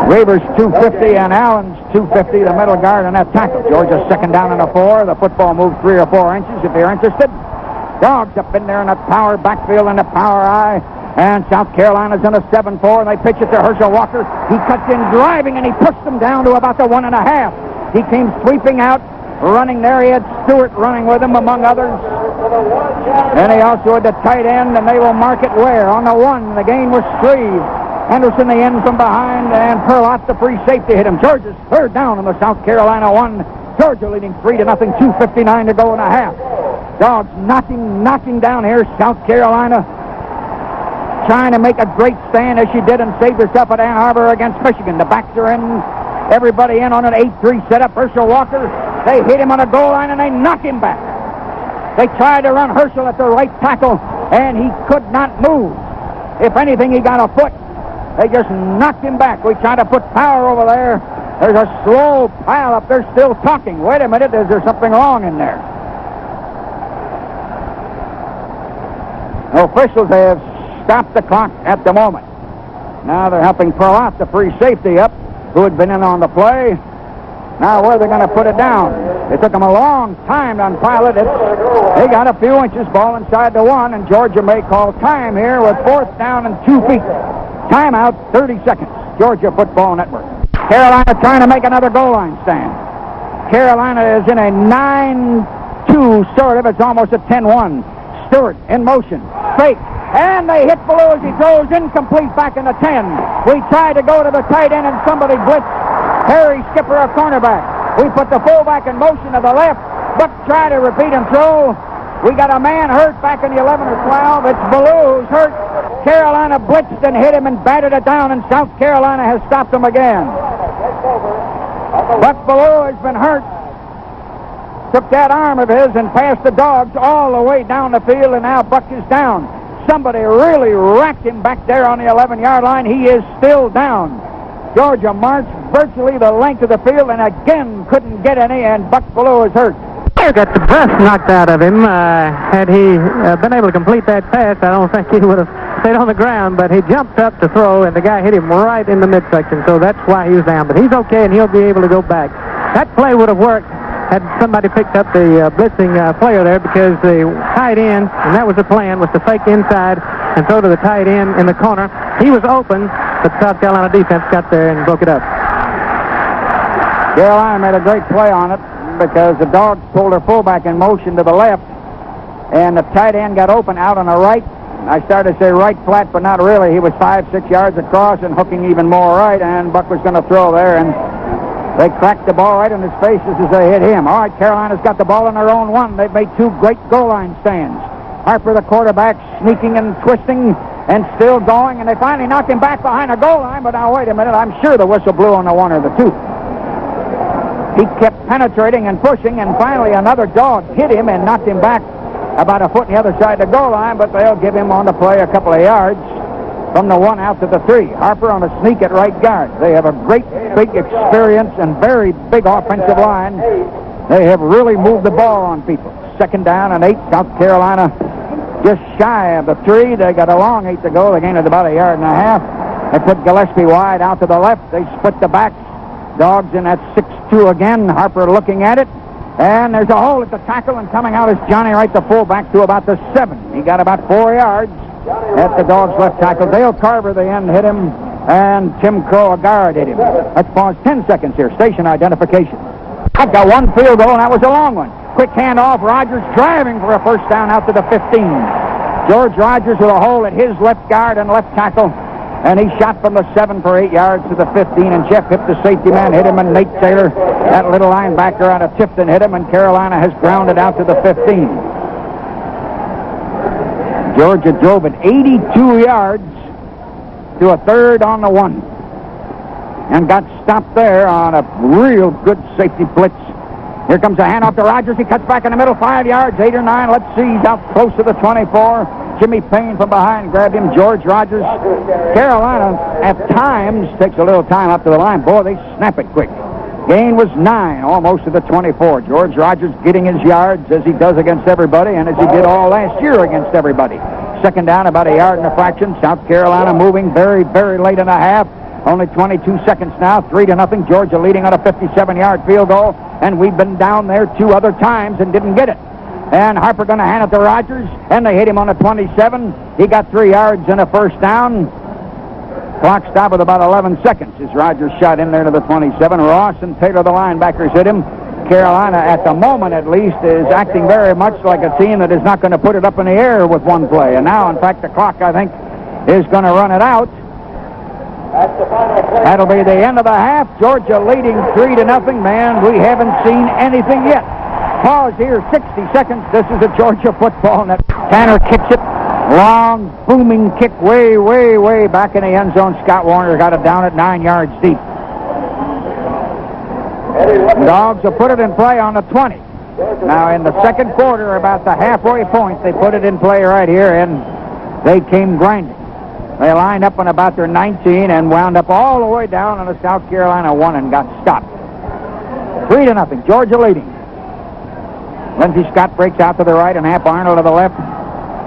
Weaver's 250 and Allen's 250, the middle guard on that tackle. Georgia's second down and a 4. The football moved 3 or 4 inches if you're interested. Dogs up in there in a power backfield and a power eye. And South Carolina's in a 7-4, and they pitch it to Herschel Walker. He cuts in driving, and he pushed them down to about the 1.5. He came sweeping out, running there. He had Stewart running with him, among others. And he also had the tight end, and they will mark it where? On the 1. The gain was 3. Henderson, the end from behind, and Perlott, the free safety, hit him. Georgia's third down on the South Carolina 1. Georgia leading 3-0, 2:59 to go in a half. Dogs knocking down here. South Carolina trying to make a great stand as she did and saved herself at Ann Arbor against Michigan. The backs are in. Everybody in on an 8-3 setup. Herschel Walker, they hit him on a goal line, and they knock him back. They tried to run Herschel at the right tackle, and he could not move. If anything, he got a foot. They just knocked him back. We tried to put power over there. There's a slow pile up there still talking. Wait a minute, is there something wrong in there? Officials have stopped the clock at the moment. Now they're helping Perlott, the free safety, up, who had been in on the play. Now where are they going to put it down? It took them a long time to unpile it. They got a few inches, ball inside the 1, and Georgia may call time here with 4th down and 2 feet. Timeout, 30 seconds. Georgia Football Network. Carolina trying to make another goal line stand. Carolina is in a 9-2 sort of. It's almost a 10-1. Stewart in motion. Fake. And they hit below as he throws incomplete back in the 10. We tried to go to the tight end and somebody blitzed Harry Skipper, a cornerback. We put the fullback in motion to the left. Buck tried to repeat and throw. We got a man hurt back in the 11 or 12. It's Ballou who's hurt. Carolina blitzed and hit him and batted it down, and South Carolina has stopped him again. Buck Ballou has been hurt. Took that arm of his and passed the Dogs all the way down the field, and now Buck is down. Somebody really racked him back there on the 11-yard line. He is still down. Georgia marched virtually the length of the field and again couldn't get any, and Buck Ballou is hurt. He got the breath knocked out of him. Had he been able to complete that pass, I don't think he would have stayed on the ground, but he jumped up to throw, and the guy hit him right in the midsection, so that's why he was down. But he's okay, and he'll be able to go back. That play would have worked had somebody picked up the blitzing player there, because the tight end, and that was the plan, was to fake inside and throw to the tight end in the corner. He was open, but South Carolina defense got there and broke it up. Carolina made a great play on it, because the Dogs pulled their fullback in motion to the left, and the tight end got open out on the right. I started to say right flat, but not really. He was 5-6 yards across and hooking even more right, and Buck was going to throw there, and they cracked the ball right in his face as they hit him. All right, Carolina's got the ball in their own 1. They've made 2 great goal line stands. Harper, the quarterback, sneaking and twisting and still going, and they finally knocked him back behind the goal line, but now wait a minute, I'm sure the whistle blew on the 1 or the 2. He kept penetrating and pushing, and finally another dog hit him and knocked him back about a foot on the other side of the goal line, but they'll give him on the play a couple of yards from the 1 out to the 3. Harper on a sneak at right guard. They have a great, big experience and very big offensive line. They have really moved the ball on people. 2nd down and 8. South Carolina just shy of the 3. They got a long 8 to go. They gained it about 1.5 yards. They put Gillespie wide out to the left. They split the backs. Dogs in that 6-2 again. Harper looking at it. And there's a hole at the tackle, and coming out is Johnny Wright, the fullback, to about the 7. He got about 4 yards at the Dogs' left tackle. Dale Carver, the end, hit him, and Tim Crow, a guard, hit him. Let's pause 10 seconds here. Station identification. I've got 1 field goal, and that was a long one. Quick handoff. Rogers driving for a 1st down out to the 15. George Rogers with a hole at his left guard and left tackle. And he shot from the 7 for 8 yards to the 15, and Jeff Hipp, the safety man, hit him, and Nate Taylor, that little linebacker out of Tifton, hit him, and Carolina has grounded out to the 15. Georgia drove it 82 yards to a 3rd on the 1. and got stopped there on a real good safety blitz. Here comes a handoff to Rogers. He cuts back in the middle, 5 yards, 8 or 9. Let's see. He's out close to the 24. Jimmy Payne from behind grabbed him. George Rogers. Carolina, at times, takes a little time up to the line. Boy, they snap it quick. Gain was 9, almost to the 24. George Rogers getting his yards as he does against everybody and as he did all last year against everybody. Second down, about a yard and a fraction. South Carolina moving very, very late in the half. Only 22 seconds now, 3-0. Georgia leading on a 57-yard field goal, and we've been down there 2 other times and didn't get it. And Harper going to hand it to Rogers, and they hit him on the 27. He got 3 yards and a first down. Clock stop with about 11 seconds as Rogers shot in there to the 27. Ross and Taylor, the linebackers, hit him. Carolina, at the moment at least, is acting very much like a team that is not going to put it up in the air with one play. And now, in fact, the clock, I think, is going to run it out. That'll be the end of the half. Georgia leading 3-0. Man, we haven't seen anything yet. Pause here, 60 seconds. This is a Georgia football net. Tanner kicks it. Long, booming kick way, way, way back in the end zone. Scott Warner got it down at 9 yards deep. Dogs will put it in play on the 20. Now, in the second quarter, about the halfway point, they put it in play right here, and they came grinding. They lined up on about their 19 and wound up all the way down on the South Carolina 1 and got stopped. 3-0, Georgia leading. Lindsey Scott breaks out to the right and Hap Arnold to the left.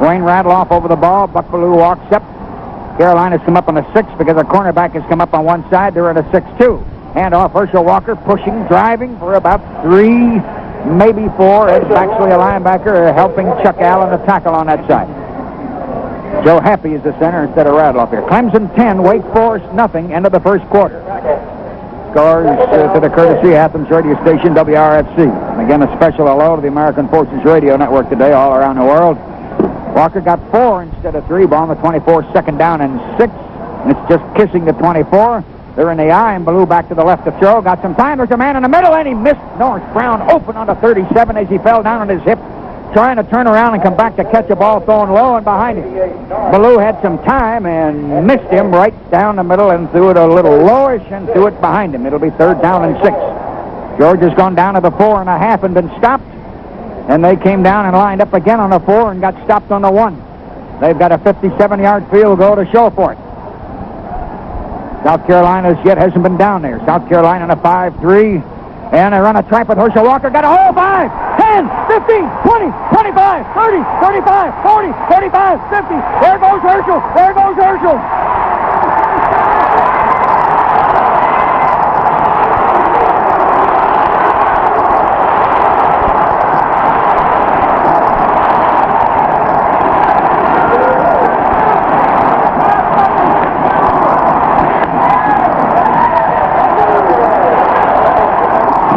Wayne Radloff over the ball. Buck Bellew walks up. Carolina's come up on the 6 because the cornerback has come up on one side. They're at a 6-2. Handoff, Herschel Walker pushing, driving for about 3, maybe 4. Ed Baxley, a linebacker, helping Chuck Allen, a tackle on that side. Joe Happy is the center instead of Radloff here. Clemson 10, Wake Forest nothing, end of the first quarter. Scores to the courtesy of Athens radio station WRFC. And again, a special hello to the American Forces Radio Network today all around the world. Walker got 4 instead of 3. Ball on the 24, second down and 6. And it's just kissing the 24. They're in the eye, and Bellew back to the left to throw. Got some time. There's a man in the middle, and he missed Norris Brown open on the 37 as he fell down on his hip, trying to turn around and come back to catch a ball thrown low and behind him. Bellew had some time and missed him right down the middle and threw it a little lowish and threw it behind him. It'll be third down and 6. Georgia's gone down to the 4.5 and been stopped. And they came down and lined up again on the 4 and got stopped on the 1. They've got a 57-yard field goal to show for it. South Carolina yet hasn't been down there. South Carolina in a 5-3. And they run a trap with Herschel Walker. Got a hole, 5, 10, 15, 20, 25, 30, 35, 40, 35, 50. There goes Herschel. There goes Herschel.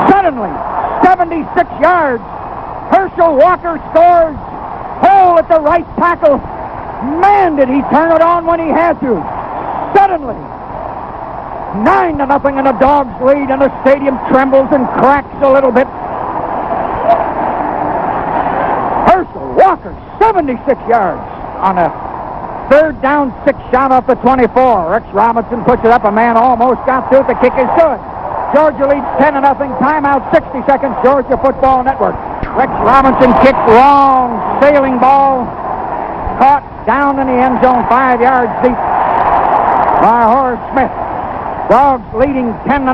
Suddenly, 76 yards. Herschel Walker scores. Hole at the right tackle. Man, did he turn it on when he had to. Suddenly, 9-0 and the Dogs lead, and the stadium trembles and cracks a little bit. Herschel Walker, 76 yards on a third down 6 shot off the 24. Rex Robinson puts it up. A man almost got to it. The kick is good. Georgia leads 10-0. Timeout, 60 seconds. Georgia Football Network. Rex Robinson kicked long, sailing ball, caught down in the end zone, 5 yards deep by Horace Smith. Dogs leading 10-0.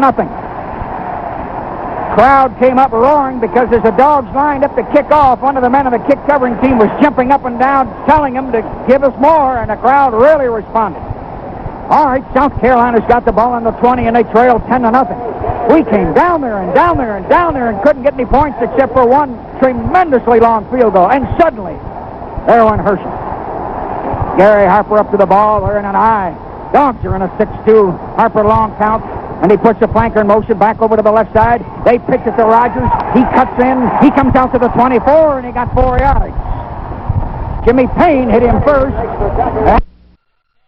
Crowd came up roaring because as the Dogs lined up to kick off, one of the men of the kick covering team was jumping up and down, telling them to give us more, and the crowd really responded. All right, South Carolina's got the ball on the 20, and they trail 10-0. We came down there and down there and down there and couldn't get any points except for one tremendously long field goal. And suddenly, there went Herschel. Gary Harper up to the ball. They're in an eye. Dogs are in a 6-2. Harper long count. And he puts the flanker in motion back over to the left side. They pitch it to Rogers. He cuts in. He comes out to the 24, and he got 4 yards. Jimmy Payne hit him first.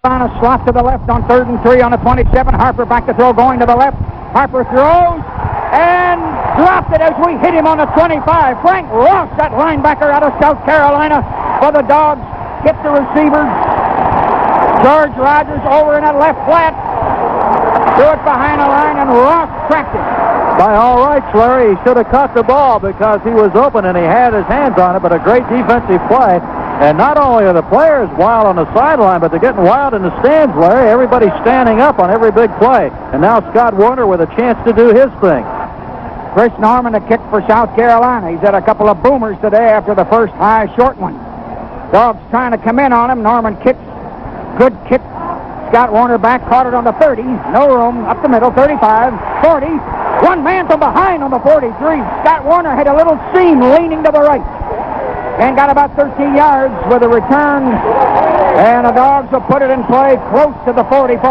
On a slot to the left on 3rd and 3 on the 27. Harper back to throw, going to the left. Harper throws and dropped it as we hit him on the 25. Frank Ross, that linebacker out of South Carolina for the Dogs, hit the receiver. George Rogers over in that left flat. Threw it behind the line, and Ross tracked it. By all rights, Larry, he should have caught the ball because he was open and he had his hands on it, but a great defensive play. And not only are the players wild on the sideline, but they're getting wild in the stands, Larry. Everybody's standing up on every big play. And now Scott Warner with a chance to do his thing. Chris Norman, the kick for South Carolina. He's had a couple of boomers today after the first high short one. Dogs trying to come in on him. Norman kicks. Good kick. Scott Warner back, caught it on the 30. No room. Up the middle, 35, 40. One man from behind on the 43. Scott Warner had a little seam leaning to the right. And got about 13 yards with a return. And the Dogs will put it in play close to the 44.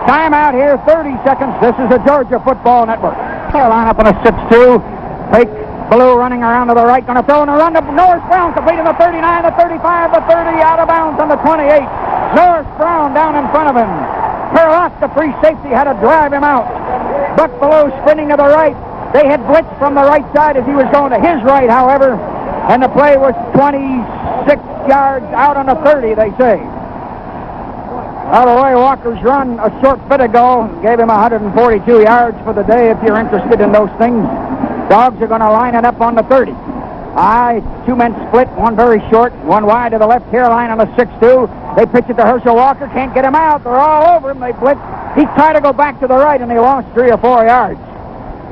Timeout here, 30 seconds. This is the Georgia Football Network. Carolina up on a 6-2. Fake Blue running around to the right. Going to throw in a run to Norris Brown. Completing the 39, the 35, the 30. Out of bounds on the 28. Norris Brown down in front of him. Perlock, the free safety, had to drive him out. Buck Bellew sprinting to the right. They had blitzed from the right side as he was going to his right, however. And the play was 26 yards out on the 30, they say. Roy Walker's run a short bit ago gave him 142 yards for the day, if you're interested in those things. Dogs are going to line it up on the 30. Two men split, one very short, one wide to the left. Carolina on a 6-2. They pitch it to Herschel Walker, can't get him out. They're all over him. They blitz. He tried to go back to the right, and he lost 3 or 4 yards.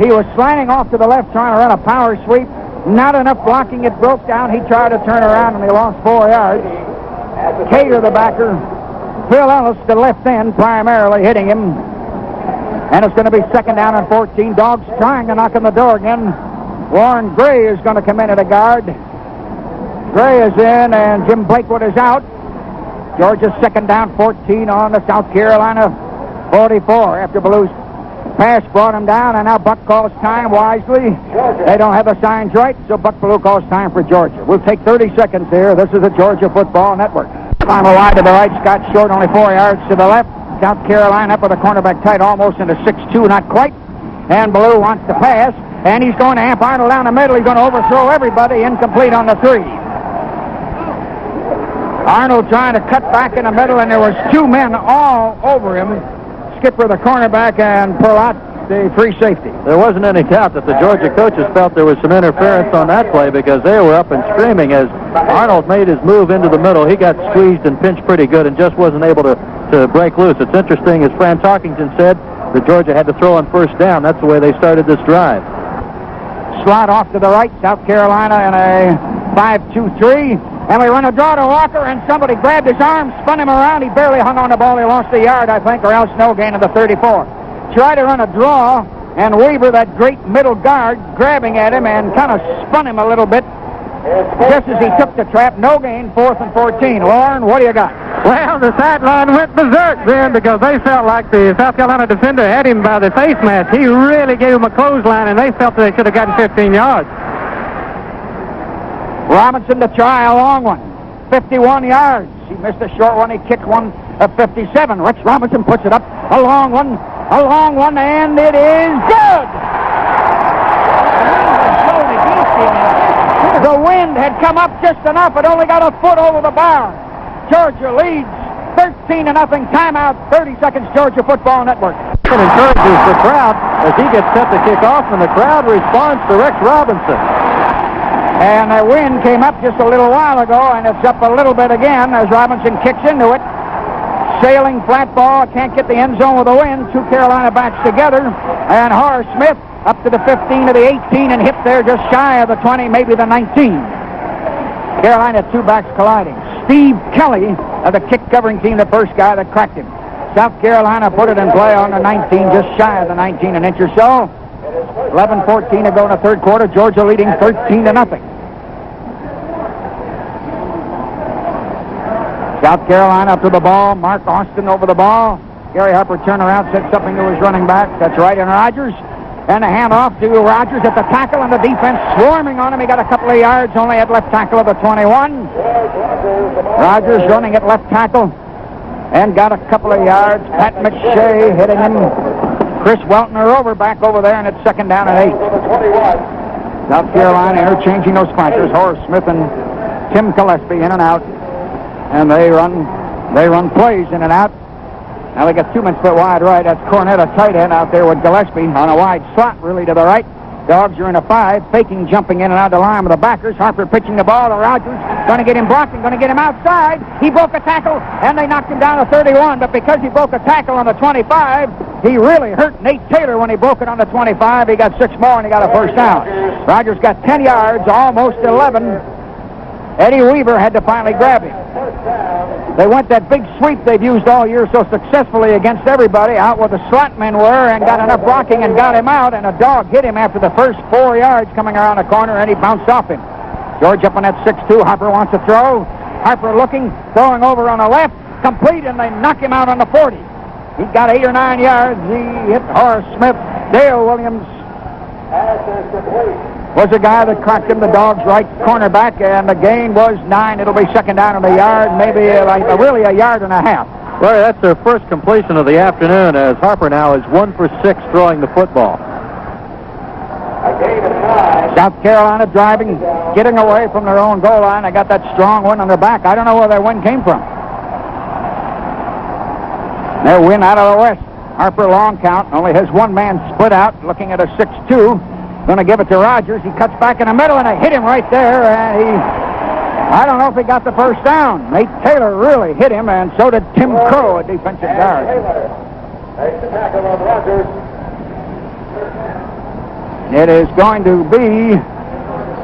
He was slanting off to the left, trying to run a power sweep. Not enough blocking. It broke down. He tried to turn around, and he lost 4 yards. Cater, the backer. Phil Ellis, the left end, primarily hitting him. And it's going to be 2nd down and 14. Dogs trying to knock on the door again. Warren Gray is going to come in at a guard. Gray is in, and Jim Blakewood is out. Georgia's 2nd down, 14 on the South Carolina 44. After Blue's pass brought him down, and now Buck calls time wisely. They don't have the signs right, so Buck Bellew calls time for Georgia. We'll take 30 seconds here. This is the Georgia Football Network. Final wide to the right. Scott Short only 4 yards to the left. South Carolina up with a cornerback tight, almost into 6-2, not quite. And Bellew wants to pass, and he's going to amp Arnold down the middle. He's going to overthrow everybody. Incomplete on the 3. Arnold trying to cut back in the middle, and there was 2 men all over him. Skipper, the cornerback, and Perlock, the free safety. There wasn't any doubt that the Georgia coaches felt there was some interference on that play because they were up and screaming as Arnold made his move into the middle. He got squeezed and pinched pretty good and just wasn't able to break loose. It's interesting, as Fran Talkington said, that Georgia had to throw on 1st down. That's the way they started this drive. Slot off to the right, South Carolina in a 5-2-3. And we run a draw to Walker, and somebody grabbed his arm, spun him around. He barely hung on the ball. He lost a yard, I think, or else no gain of the 34. Tried to run a draw, and Weaver, that great middle guard, grabbing at him and kind of spun him a little bit. Just as he took the trap, no gain, 4th and 14. Warren, what do you got? Well, the sideline went berserk then because they felt like the South Carolina defender had him by the face mask. He really gave him a clothesline, and they felt they should have gotten 15 yards. Robinson to try a long one, 51 yards. He missed a short one. He kicked one at 57. Rex Robinson puts it up, a long one, and it is good. The wind had come up just enough. It only got a foot over the bar. Georgia leads 13-0. Timeout, 30 seconds, Georgia Football Network. It encourages the crowd as he gets set to kick off, and the crowd responds to Rex Robinson. And the wind came up just a little while ago, and it's up a little bit again as Robinson kicks into it. Sailing flat ball, can't get the end zone with the wind. 2 Carolina backs together, and Horace Smith up to the 15 to the 18 and hit there just shy of the 20, maybe the 19. Carolina 2 backs colliding. Steve Kelly of the kick covering team, the first guy that cracked him. South Carolina put it in play on the 19, just shy of the 19 an inch or so. 11-14 to go in the 3rd quarter. Georgia leading 13-0. South Carolina up to the ball. Mark Austin over the ball. Gary Harper turned around, said something to his running back. That's right, and Rogers. And a handoff to Rogers at the tackle, and the defense swarming on him. He got a couple of yards, only at left tackle of the 21. Rogers running at left tackle and got a couple of yards. Pat McShay hitting him. Chris Weltner back over there, and it's 2nd down and 8. South Carolina interchanging those flankers. Horace Smith and Tim Gillespie in and out. And they run plays in and out. Now they got two men split wide right. That's Cornett, a tight end out there with Gillespie on a wide slot, really to the right. Dogs are in a 5, faking, jumping in and out of the line with the backers. Harper pitching the ball to Rogers. Going to get him blocking, going to get him outside. He broke a tackle, and they knocked him down to 31. But because he broke a tackle on the 25, he really hurt Nate Taylor when he broke it on the 25. He got 6 more, and he got a first down. Rogers got 10 yards, almost 11. Eddie Weaver had to finally grab him. They went that big sweep they've used all year so successfully against everybody, out where the slot men were, and got enough blocking and got him out, and a dog hit him after the first 4 yards coming around the corner, and he bounced off him. George up on that 6-2. Harper wants to throw. Harper looking, throwing over on the left, complete, and they knock him out on the 40. He got 8 or 9 yards. He hit Horace Smith. Dale Williams was the guy that cracked him, the Dogs' right cornerback, and the gain was 9. It'll be second down on the yard, maybe really a yard and a half. Larry, that's their first completion of the afternoon, as Harper now is 1 for 6 throwing the football. South Carolina driving, getting away from their own goal line. They got that strong wind on their back. I don't know where that wind came from. Their wind out of the west. Harper long count, only has one man split out, looking at a 6-2. Going to give it to Rogers. He cuts back in the middle, and they hit him right there, and I don't know if he got the first down. Nate Taylor really hit him, and so did Tim Crow, a defensive guard. Makes the tackle on Rogers. It is going to be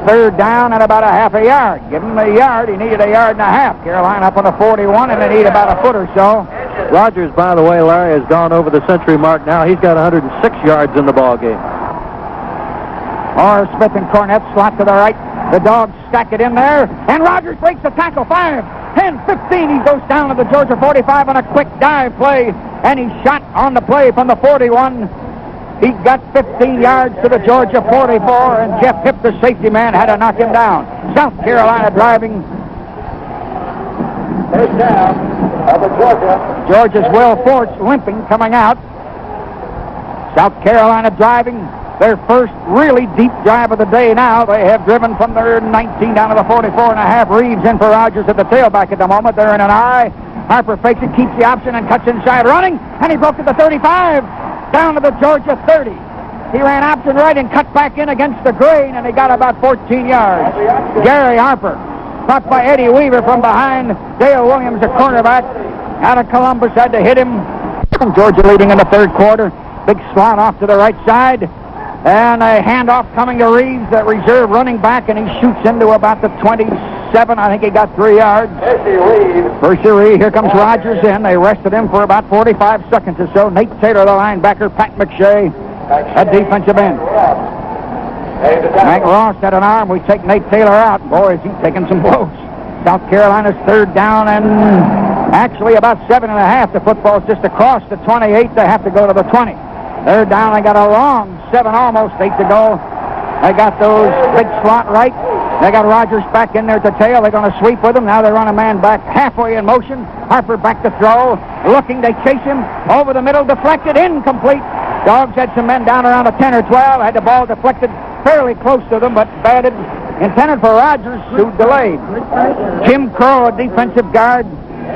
third down at about a half a yard. Give him a yard. He needed a yard and a half. Carolina up on a 41, and they need about a foot or so. Rogers, by the way, Larry, has gone over the century mark now. He's got 106 yards in the ball game. Or Smith and Cornett slot to the right. The Dogs stack it in there, and Rogers breaks the tackle. 5, 10, 15. He goes down to the Georgia 45 on a quick dive play, and he shot on the play from the 41. He got 15 yards to the Georgia 44, and Jeff Hipp, the safety man, had to knock him down. South Carolina driving. First down of the Georgia. Georgia's Will Forts limping, coming out. South Carolina driving. Their first really deep drive of the day now. They have driven from their 19 down to the 44 and a half. Reeves in for Rogers at the tailback at the moment. They're in an eye. Harper fakes it, keeps the option, and cuts inside running, and he broke to the 35, down to the Georgia 30. He ran option right and cut back in against the grain, and he got about 14 yards. Gary Harper, caught by Eddie Weaver from behind. Dale Williams, a cornerback, out of Columbus, had to hit him. Georgia leading in the third quarter. Big slot off to the right side. And a handoff coming to Reeves, that reserve running back, and he shoots into about the 27. I think he got 3 yards. Percy Reeves. Here comes Rogers in. They rested him for about 45 seconds or so. Nate Taylor, the linebacker. Pat McShay, a defensive end. Hank Ross had an arm. We take Nate Taylor out. Boy, is he taking some blows. South Carolina's third down, and actually about 7.5. The football's just across the 28. They have to go to the 20. They're down. They got a long 7, almost 8 to go. They got those big slot right. They got Rogers back in there at the tail. They're going to sweep with him. Now they run a man back halfway in motion. Harper back to throw. Looking, they chase him. Over the middle, deflected, incomplete. Dogs had some men down around the 10 or 12. Had the ball deflected fairly close to them, but batted. Intended for Rogers, who delayed. Jim Crow, a defensive guard,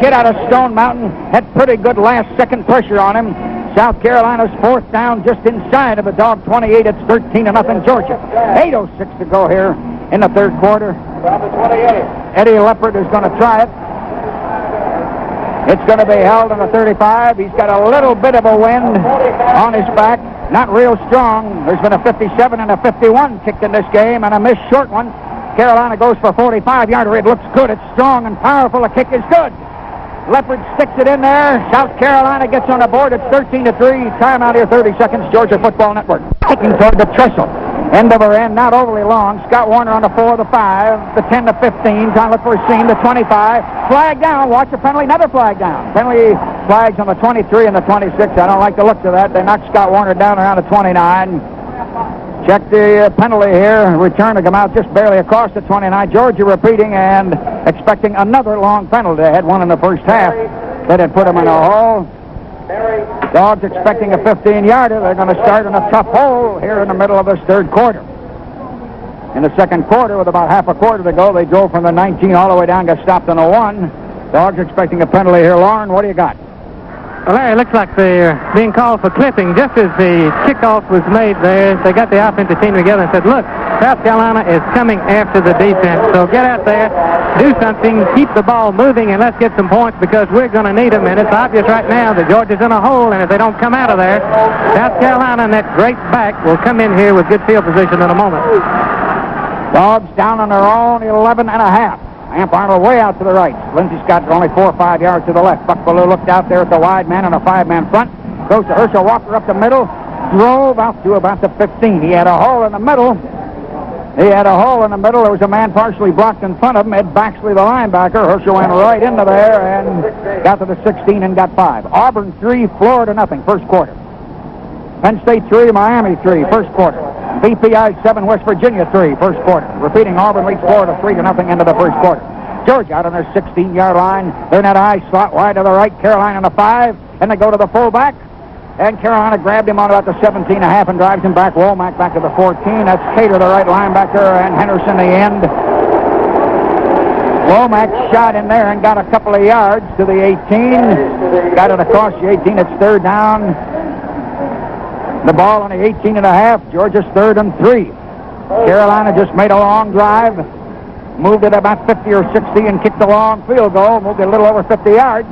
kid out of Stone Mountain, had pretty good last-second pressure on him. South Carolina's fourth down just inside of the Dog 28. It's 13-0 Georgia. 8:06 to go here in the third quarter. Eddie Leopard is going to try it. It's going to be held on the 35. He's got a little bit of a wind on his back. Not real strong. There's been a 57 and a 51 kicked in this game, and a missed short one. Carolina goes for 45-yarder. It looks good. It's strong and powerful. The kick is good. Leopard sticks it in there. South Carolina gets on the board. It's 13-3. Timeout here, 30 seconds. Georgia Football Network. Kicking toward the trestle. End over end, not overly long. Scott Warner on the 4, the 5, the 10, the 15. Trying to look for a seam, the 25. Flag down. Watch the penalty. Another flag down. Penalty flags on the 23 and the 26. I don't like the looks of that. They knocked Scott Warner down around the 29. Check the penalty here. Return to come out just barely across the 29. Georgia repeating and expecting another long penalty. They had one in the first half that had put them in a hole. Dogs expecting a 15-yarder. They're going to start in a tough hole here in the middle of this third quarter. In the second quarter, with about half a quarter to go, they drove from the 19 all the way down, got stopped on the 1. Dogs expecting a penalty here. Lauren, what do you got? Well, Larry, it looks like they're being called for clipping. Just as the kickoff was made there, they got the offensive team together and said, look, South Carolina is coming after the defense. So get out there, do something, keep the ball moving, and let's get some points because we're going to need them. And it's obvious right now that Georgia's in a hole, and if they don't come out of there, South Carolina and that great back will come in here with good field position in a moment. Dogs down on their own 11 and a half. Amp Arnold way out to the right. Lindsey Scott only 4 or 5 yards to the left. Buck Bellew looked out there at the wide man and a 5-man front. Goes to Herschel Walker up the middle. Drove out to about the 15. He had a hole in the middle. There was a man partially blocked in front of him. Ed Baxley, the linebacker. Herschel went right into there and got to the 16 and got 5. Auburn 3, Florida nothing, first quarter. Penn State 3, Miami 3, first quarter. BPI 7, West Virginia 3, first quarter. Repeating, Auburn leads Florida 3-0 into the first quarter. Georgia out on their 16-yard line. They're in that I slot wide to the right. Carolina on the 5, and they go to the fullback. And Carolina grabbed him on about the 17.5 and drives him back. Womack back to the 14. That's Cater, the right linebacker, and Henderson the end. Womack shot in there and got a couple of yards to the 18. Got it across the 18. It's third down. The ball on the 18.5. Georgia's 3rd and 3. Carolina just made a long drive. Moved it about 50 or 60 and kicked a long field goal. Moved it a little over 50 yards.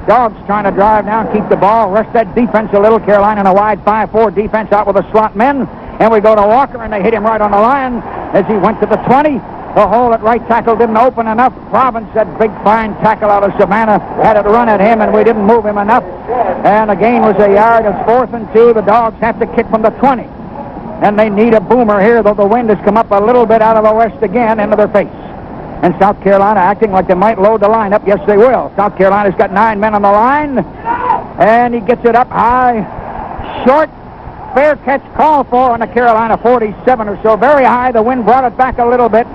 Dogs trying to drive now, keep the ball, rest that defense a little. Carolina in a wide 5-4 defense out with the slot men. And we go to Walker, and they hit him right on the line as he went to the 20. The hole at right tackle didn't open enough. Province, that big fine tackle out of Savannah, had it run at him, and we didn't move him enough. And the gain was a yard. It's 4th and 2. The Dogs have to kick from the 20. And they need a boomer here, though the wind has come up a little bit out of the west again into their face. And South Carolina acting like they might load the line up. Yes, they will. South Carolina's got 9 men on the line. And he gets it up high. Short. Fair catch called for on the Carolina 47 or so. Very high. The wind brought it back a little bit.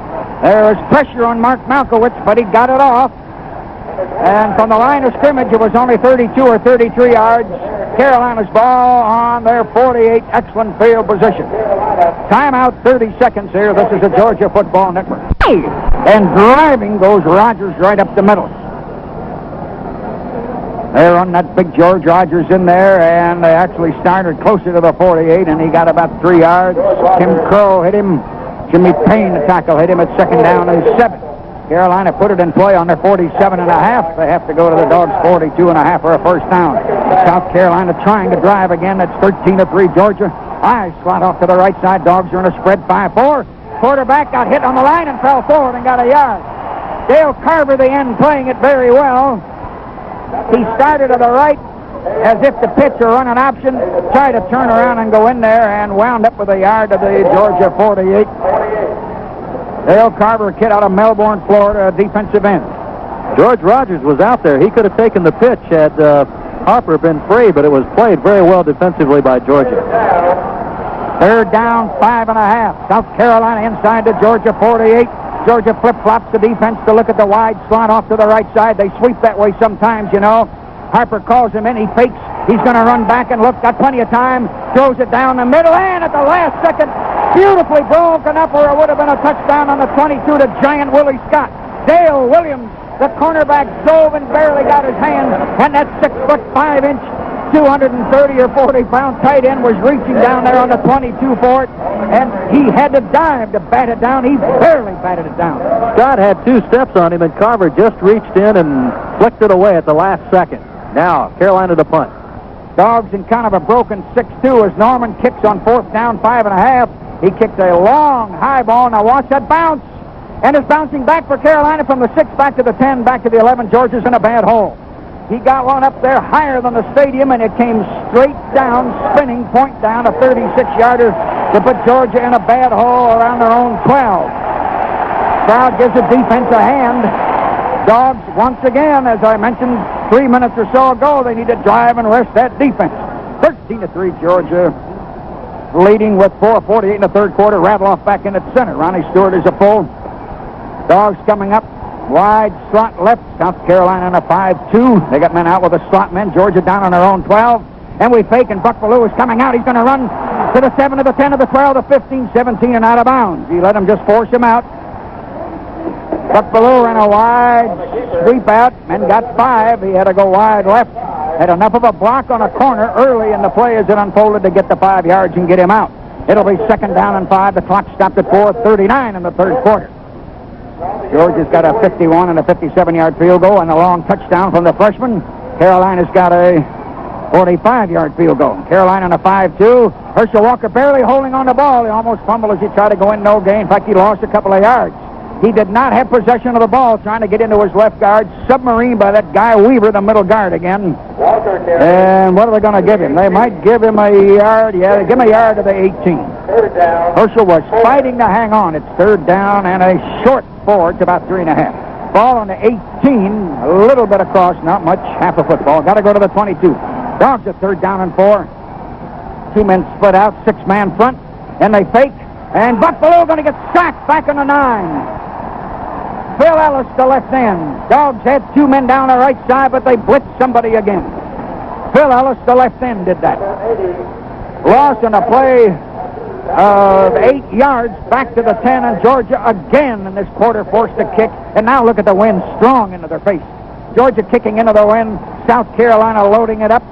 There was pressure on Mark Malkowitz, but he got it off. And from the line of scrimmage, it was only 32 or 33 yards. Carolina's ball on their 48. Excellent field position. Timeout, 30 seconds here. This is the Georgia Football Network. And driving goes Rogers right up the middle. They're on that big George Rogers in there, and they actually started closer to the 48, and he got about 3 yards. Tim Crow hit him. Jimmy Payne, the tackle, hit him at 2nd down and 7. Carolina put it in play on their 47.5. They have to go to the Dogs' 42.5 for a first down. South Carolina trying to drive again. That's 13-3 Georgia. I slot off to the right side. Dogs are in a spread 5-4. Quarterback got hit on the line and fell forward and got a yard. Dale Carver, the end, playing it very well. He started to the right as if the pitch or run an option, tried to turn around and go in there and wound up with a yard to the Georgia 48. Dale Carver, a kid out of Melbourne, Florida, a defensive end. George Rogers was out there. He could have taken the pitch had Harper been free, but it was played very well defensively by Georgia. 3rd down, 5.5. South Carolina inside the Georgia 48. Georgia flip-flops the defense to look at the wide slot off to the right side. They sweep that way sometimes, you know. Harper calls him in. He fakes. He's going to run back and look. Got plenty of time. Throws it down the middle. And at the last second, beautifully broken up where it would have been a touchdown on the 22 to Giant Willie Scott. Dale Williams, the cornerback, dove and barely got his hand. And that 6'5" 230 or 40-pound tight end was reaching down there on the 22 for it, and he had to dive to bat it down. He barely batted it down. Scott had 2 steps on him, and Carver just reached in and flicked it away at the last second. Now, Carolina to punt. Dogs in kind of a broken 6-2 as Norman kicks on 4th down, 5.5. He kicked a long high ball. Now watch that bounce. And it's bouncing back for Carolina from the 6 back to the 10, back to the 11. Georgia's in a bad hole. He got one up there higher than the stadium, and it came straight down, spinning, point down, a 36-yarder to put Georgia in a bad hole around their own 12. Crowd gives the defense a hand. Dogs, once again, as I mentioned 3 minutes or so ago, they need to drive and rest that defense. 13-3 Georgia, leading with 4:48 in the 3rd quarter. Radloff back in at center. Ronnie Stewart is a full. Dogs coming up. Wide slot left. South Carolina in a 5-2. They got men out with the slot men. Georgia down on their own 12. And we fake, and Buck Bellew is coming out. He's going to run to the 7, to the 10, to the 12, to 15, 17, and out of bounds. He let him just force him out. Buck Bellew ran a wide sweep out and got 5. He had to go wide left. had enough of a block on a corner early in the play as it unfolded to get the 5 yards and get him out. It'll be 2nd down and 5. The clock stopped at 4:39 in the third quarter. Georgia's got a 51 and a 57-yard field goal and a long touchdown from the freshman. Carolina's got a 45-yard field goal. Carolina on a 5-2. Herschel Walker barely holding on the ball. He almost fumbled as he tried to go in, no gain. In fact, he lost a couple of yards. He did not have possession of the ball, trying to get into his left guard. Submarine by that guy Weaver, the middle guard again. And what are they going to give him? They might give him a yard. Yeah, they give him a yard to the 18. Herschel was fighting to hang on. It's 3rd down and a short forward to about 3.5. Ball on the 18, a little bit across, not much, half a football. Got to go to the 22. Dogs at 3rd down and 4. 2 men split out, 6-man front, and they fake. And Buffalo going to get sacked back on the 9. Phil Ellis, the left end. Dogs had 2 men down the right side, but they blitzed somebody again. Phil Ellis, the left end, did that. Loss on a play of 8 yards back to the 10, and Georgia again in this quarter forced a kick. And now look at the wind strong into their face. Georgia kicking into the wind. South Carolina loading it up.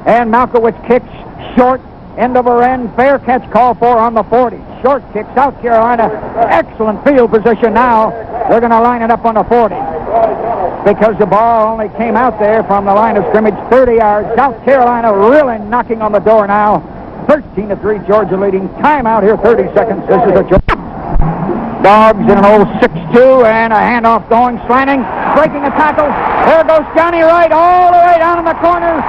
And Malkowitz kicks short, end over end. Fair catch call for on the 40. Short kick, South Carolina. Excellent field position now. They're going to line it up on the 40. Because the ball only came out there from the line of scrimmage 30 yards. South Carolina really knocking on the door now. 13-3, Georgia leading. Timeout here, 30 seconds. This is a Georgia. Dogs in an old 6-2 and a handoff going, slanting, breaking a tackle. There goes Johnny Wright all the way down in the corner.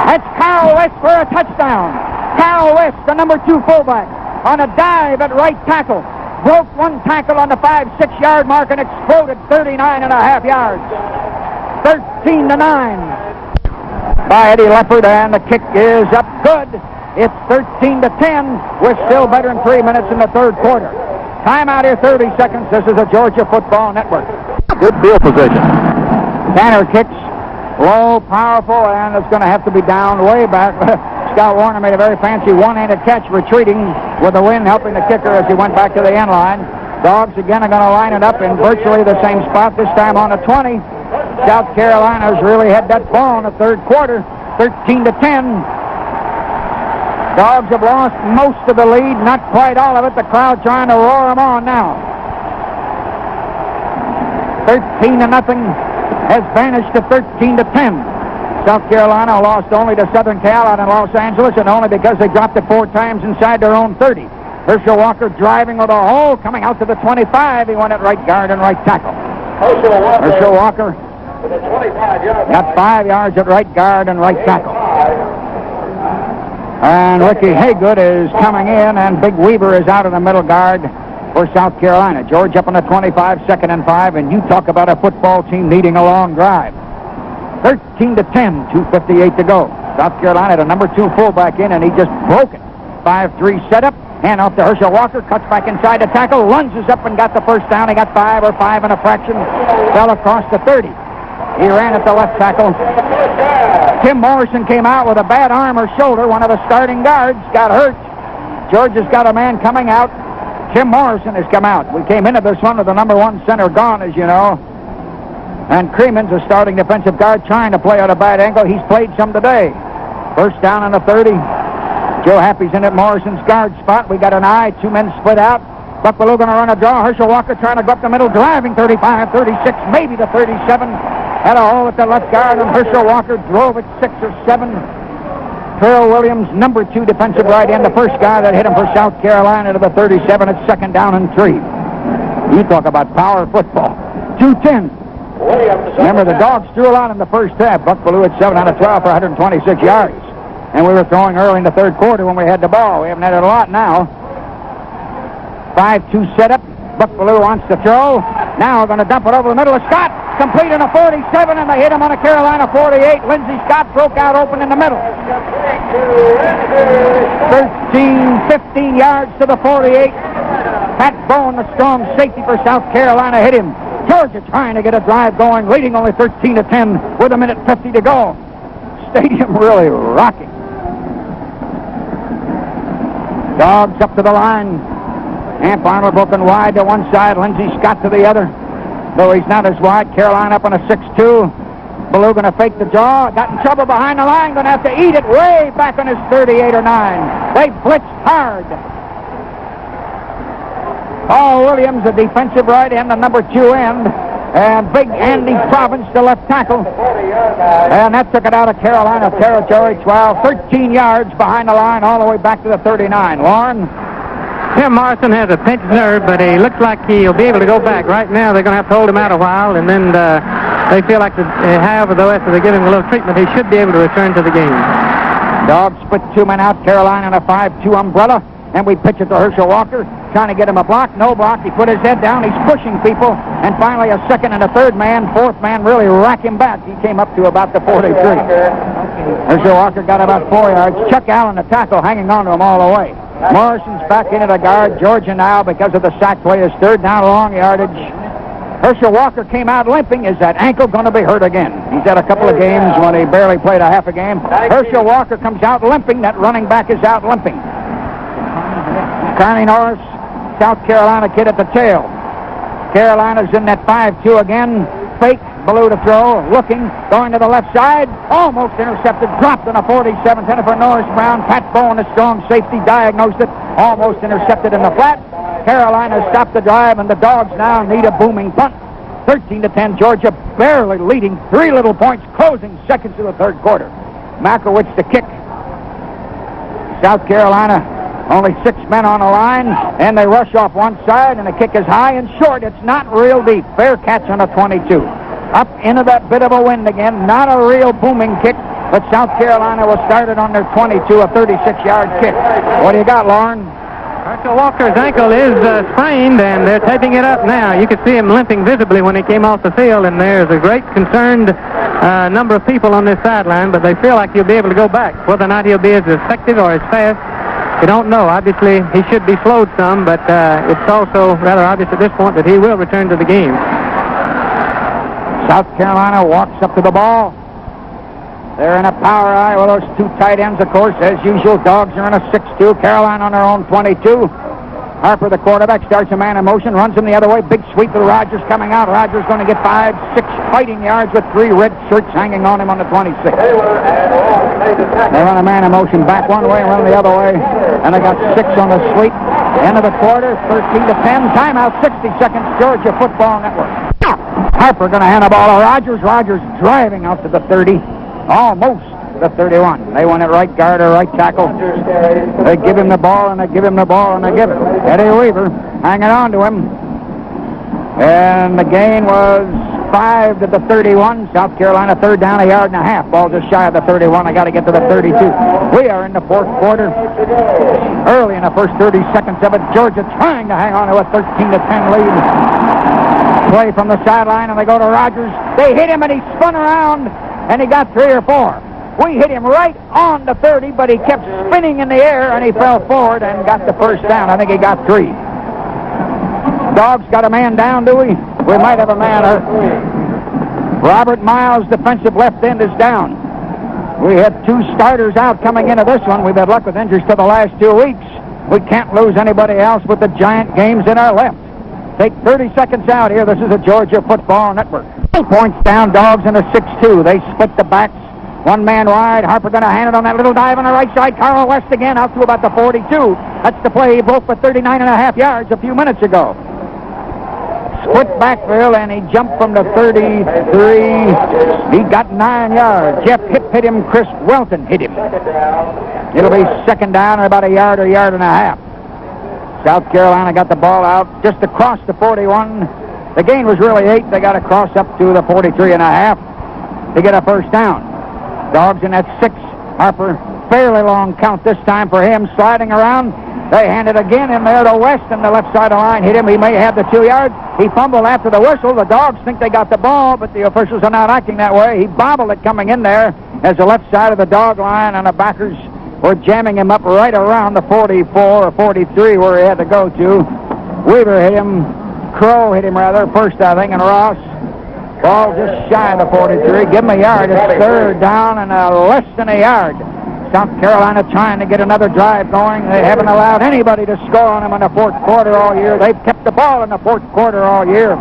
That's Kyle West for a touchdown. Kyle West, the number 2 fullback, on a dive at right tackle. Broke one tackle on the 5-6 yard mark and exploded 39.5 yards. 13-9 by Eddie Leopard, and the kick is up good. It's 13-10 with still better than 3 minutes in the third quarter. Timeout here, 30 seconds. This is a Georgia Football Network. Good field position. Tanner kicks low, powerful, and it's going to have to be down way back. Scott Warner made a very fancy one-handed catch, retreating with the wind helping the kicker as he went back to the end line. Dogs again are going to line it up in virtually the same spot, this time on the 20. South Carolina's really had that ball in the third quarter, 13-10. Dogs have lost most of the lead, not quite all of it. The crowd trying to roar them on now. 13-0 has vanished to 13-10. South Carolina lost only to Southern Cal out in Los Angeles, and only because they dropped it 4 times inside their own 30. Herschel Walker driving with a hole, coming out to the 25. He went at right guard and right tackle. Herschel Walker got 5 yards at right guard and right tackle. And Ricky Haygood is coming in, and Big Weaver is out in the middle guard for South Carolina. George up on the 25, 2nd and 5, and you talk about a football team needing a long drive. 13-10, 2:58 to go. South Carolina had a number 2 fullback in, and he just broke it. 5-3 setup, hand off to Herschel Walker, cuts back inside the tackle, lunges up and got the first down. He got 5 or 5 and a fraction, fell across the 30. He ran at the left tackle. Tim Morrison came out with a bad arm or shoulder. One of the starting guards got hurt. Georgia's got a man coming out. Tim Morrison has come out. We came into this one with the number 1 center gone, as you know. And Creeman's a starting defensive guard trying to play at a bad angle. He's played some today. First down on the 30. Joe Happy's in at Morrison's guard spot. We got an eye. 2 men split out. Buffalo going to run a draw. Herschel Walker trying to go up the middle, driving 35, 36, maybe the 37. Had a hole at the left guard, and Herschel Walker drove it 6 or 7. Terrell Williams, number 2 defensive right end, the first guy that hit him for South Carolina to the 37. It's 2nd down and 3. You talk about power football. 2:10. Remember, the Dogs threw a lot in the first half. Buffalo at 7 out of 12 for 126 yards. And we were throwing early in the third quarter when we had the ball. We haven't had it a lot now. 5-2 setup. Buffalo wants to throw. Now we're going to dump it over the middle of Scott. Complete in a 47, and they hit him on a Carolina 48. Lindsey Scott broke out open in the middle. 15 yards to the 48. Pat Bowen, the strong safety for South Carolina, hit him. Georgia trying to get a drive going, leading only 13-10 with 1:50 to go. Stadium really rocking. Dogs up to the line. Amp Arnold broken wide to one side, Lindsey Scott to the other. Though he's not as wide, Carolina up on a 6-2. Ballou going to fake the jaw. Got in trouble behind the line. Going to have to eat it way back on his 38 or 9. They blitzed hard. Paul Williams, the defensive right end, the number 2 end. And big Andy Province, the left tackle. And that took it out of Carolina territory. 13 yards behind the line all the way back to the 39. Lauren? Tim Morrison has a pinched nerve, but he looks like he'll be able to go back. Right now, they're going to have to hold him out a while, and then they feel like however the rest of they give him a little treatment, he should be able to return to the game. Dogs split 2 men out. Carolina in a 5-2 umbrella. And we pitch it to Herschel Walker, trying to get him a block. No block. He put his head down. He's pushing people. And finally, a second and a third man, fourth man really rack him back. He came up to about the 43. Herschel Walker got about 4 yards. Chuck Allen, the tackle, hanging on to him all the way. Morrison's back into the guard. Georgia now, because of the sack play, is third down, long yardage. Herschel Walker came out limping. Is that ankle going to be hurt again? He's had a couple of games when he barely played a half a game. Herschel Walker comes out limping. That running back is out limping. Carney Norris, South Carolina kid at the tail. Carolina's in that 5-2 again. Fake, Ballou to throw, looking, going to the left side, almost intercepted, dropped on a 47, headed for Norris Brown. Pat Bowen, a strong safety, diagnosed it, almost intercepted in the flat. Carolina stopped the drive, and the Dogs now need a booming punt. 13-10, Georgia barely leading, 3 little points, closing seconds of the third quarter. Makowicz to kick. South Carolina, only 6 men on the line, and they rush off one side, and the kick is high and short. It's not real deep. Fair catch on a 22. Up into that bit of a wind again. Not a real booming kick, but South Carolina will start it on their 22, a 36-yard kick. What do you got, Lauren? Herschel Walker's ankle is sprained, and they're taping it up now. You could see him limping visibly when he came off the field, and there's a great concerned number of people on this sideline, but they feel like he'll be able to go back. Whether or not he'll be as effective or as fast, we don't know. Obviously, he should be slowed some, but it's also rather obvious at this point that he will return to the game. South Carolina walks up to the ball. They're in a power eye with those 2 tight ends, of course. As usual, Dogs are in a 6-2. Carolina on their own 22. Harper, the quarterback, starts a man in motion, runs him the other way. Big sweep with Rogers coming out. Rogers going to get 5, 6 fighting yards with 3 red shirts hanging on him on the 26. They run a man in motion back one way and run the other way. And they got 6 on the sweep. End of the quarter, 13-10. Timeout, 60 seconds, Georgia Football Network. Harper going to hand the ball to Rogers. Rogers driving out to the 30. Almost the 31. They want it right guard or right tackle. They give him the ball, and they give him the ball, and they give it. Eddie Weaver hanging on to him. And the gain was 5 to the 31. South Carolina third down, 1.5 yards. Ball just shy of the 31. I got to get to the 32. We are in the fourth quarter. Early in the first 30 seconds of it, Georgia trying to hang on to a 13-10 lead. Play from the sideline, and they go to Rogers. They hit him, and he spun around, and he got 3 or 4. We hit him right on the 30, but he kept spinning in the air, and he fell forward and got the first down. I think he got 3. Dogs got a man down, do we? We might have a man hurt. Robert Miles, defensive left end, is down. We had 2 starters out coming into this one. We've had luck with injuries for the last 2 weeks. We can't lose anybody else with the giant games in our left. Take 30 seconds out here. This is a Georgia Football Network. 2 points down, Dogs in a 6-2. They split the backs. 1 man wide. Harper going to hand it on that little dive on the right side. Carl West again out to about the 42. That's the play he broke for 39.5 yards a few minutes ago. Split backfield, and he jumped from the 33. He got 9 yards. Jeff Hipp hit him. Chris Welton hit him. It'll be second down or about 1 yard or 1.5 yards. South Carolina got the ball out just across the 41. The gain was really 8. They got to cross up to the 43.5 to get a first down. Dogs in that 6. Harper, fairly long count this time for him, sliding around. They hand it again in there to West, and the left side of the line hit him. He may have the 2 yards. He fumbled after the whistle. The Dogs think they got the ball, but the officials are not acting that way. He bobbled it coming in there as the left side of the dog line, and the backers were jamming him up right around the 44 or 43 where he had to go to. Weaver hit him. Crow hit him rather first, I think, and Ross. Ball just shy of the 43. Give him a yard. It's third down and less than 1 yard. South Carolina trying to get another drive going. They haven't allowed anybody to score on them in the fourth quarter all year. They've kept the ball in the fourth quarter all year.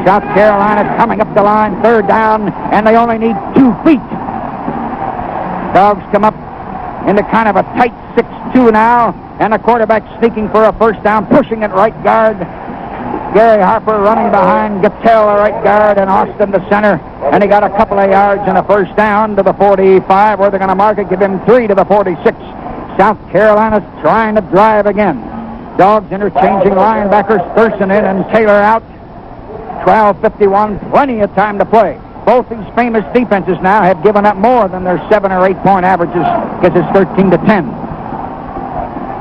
South Carolina coming up the line, third down, and they only need 2 feet. Dogs come up into kind of a tight 6-2 now, and the quarterback sneaking for a first down, pushing it right guard. Gary Harper running behind Gattell, the right guard, and Austin, the center, and he got a couple of yards and a first down to the 45, where they're going to mark it, give him 3 to the 46. South Carolina's trying to drive again. Dogs interchanging linebackers, Thurston in and Taylor out. 12:51, plenty of time to play. Both these famous defenses now have given up more than their 7 or 8 point averages, because it's 13-10.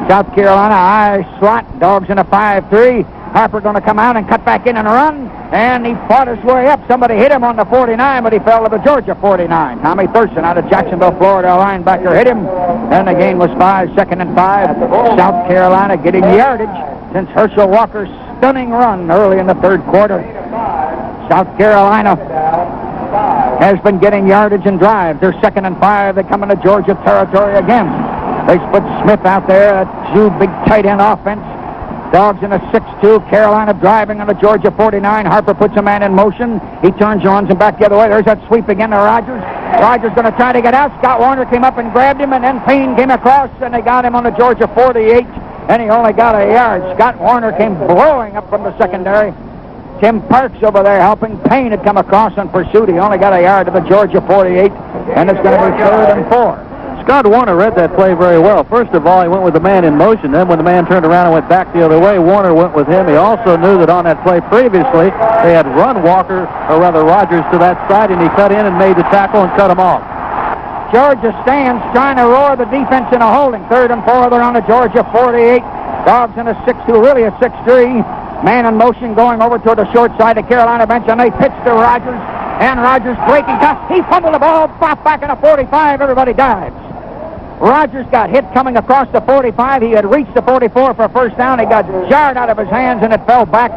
South Carolina eye slot, Dogs in a 5-3. Harper going to come out and cut back in and run, and he fought his way up. Somebody hit him on the 49, but he fell to the Georgia 49. Tommy Thurston out of Jacksonville, Florida, a linebacker hit him, and the gain was 5, 2nd and 5. South Carolina getting yardage since Herschel Walker's stunning run early in the third quarter. South Carolina has been getting yardage and drives. They're 2nd and 5. They come into Georgia territory again. They split Smith out there, a true big tight end offense. Dogs in a 6-2. Carolina driving on the Georgia 49. Harper puts a man in motion. He turns, runs him back the other way. There's that sweep again to Rogers. Rogers going to try to get out. Scott Warner came up and grabbed him, and then Payne came across, and they got him on the Georgia 48, and he only got a yard. Scott Warner came blowing up from the secondary. Tim Parks over there helping. Payne had come across in pursuit. He only got a yard to the Georgia 48, and it's going to be 3rd and 4. Scott Warner read that play very well. First of all, he went with the man in motion. Then when the man turned around and went back the other way, Warner went with him. He also knew that on that play previously, they had run Rogers to that side, and he cut in and made the tackle and cut him off. Georgia stands trying to roar the defense in a holding. 3rd and 4, they're on the Georgia 48. Dogs in a 6-2, really a 6-3. Man in motion going over toward the short side of Carolina bench, and they pitch to Rogers. And Rogers breaking tough. He fumbled the ball, popped back in a 45. Everybody dives. Rogers got hit coming across the 45. He had reached the 44 for a first down. He got jarred out of his hands, and it fell back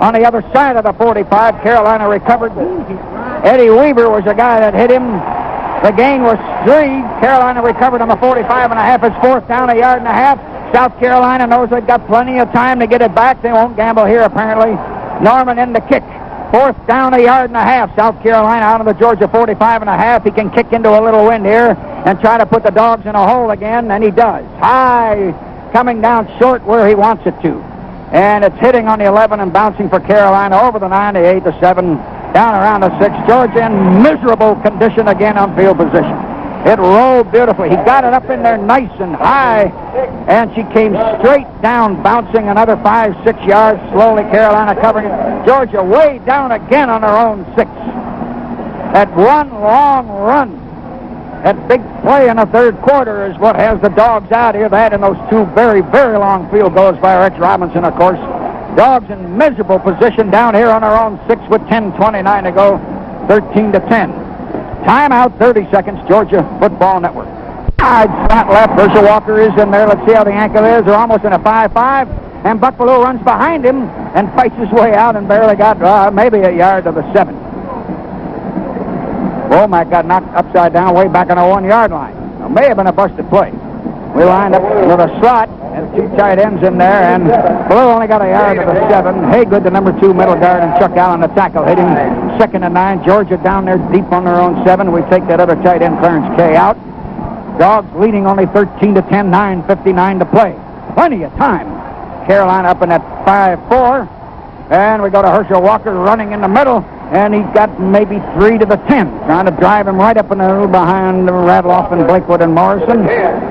on the other side of the 45. Carolina recovered. Eddie Weaver was the guy that hit him. The gain was 3. Carolina recovered on the 45 and a half. It's 4th down, a yard and a half. South Carolina knows they've got plenty of time to get it back. They won't gamble here, apparently. Norman in the kick. 4th down, a yard and a half. South Carolina out of the Georgia 45 and a half. He can kick into a little wind here and try to put the Dogs in a hole again, and he does. High, coming down short where he wants it to. And it's hitting on the 11 and bouncing for Carolina over the 9, the 8, the 7, down around the 6. Georgia in miserable condition again on field position. It rolled beautifully. He got it up in there nice and high, and she came straight down, bouncing another 5, 6 yards. Slowly, Carolina covering it. Georgia way down again on their own 6. That one long run, that big play in the third quarter is what has the Dogs out here. That and those 2 very, very long field goals by Rex Robinson, of course. Dogs in miserable position down here on their own 6 with 10:29 to go, 13-10. Timeout, 30 seconds, Georgia Football Network. Side slot left, Herschel Walker is in there. Let's see how the ankle is. They're almost in a 5-5, and Buck Bellew runs behind him and fights his way out and barely got maybe a yard to the 7. Womack got knocked upside down way back on the 1-yard line. It may have been a busted play. We lined up with a slot and 2 tight ends in there, and Bellew only got a yard to the 7. Haygood, the number 2 middle guard, and Chuck Allen, the tackle, hitting 2nd and 9. Georgia down there deep on their own 7. We take that other tight end, Clarence Kay, out. Dogs leading only 13-10, 9:59 to play. Plenty of time. Carolina up in that 5-4, and we go to Herschel Walker running in the middle, and he's got maybe 3 to the 10, trying to drive him right up in the middle behind Radloff and Blakewood and Morrison.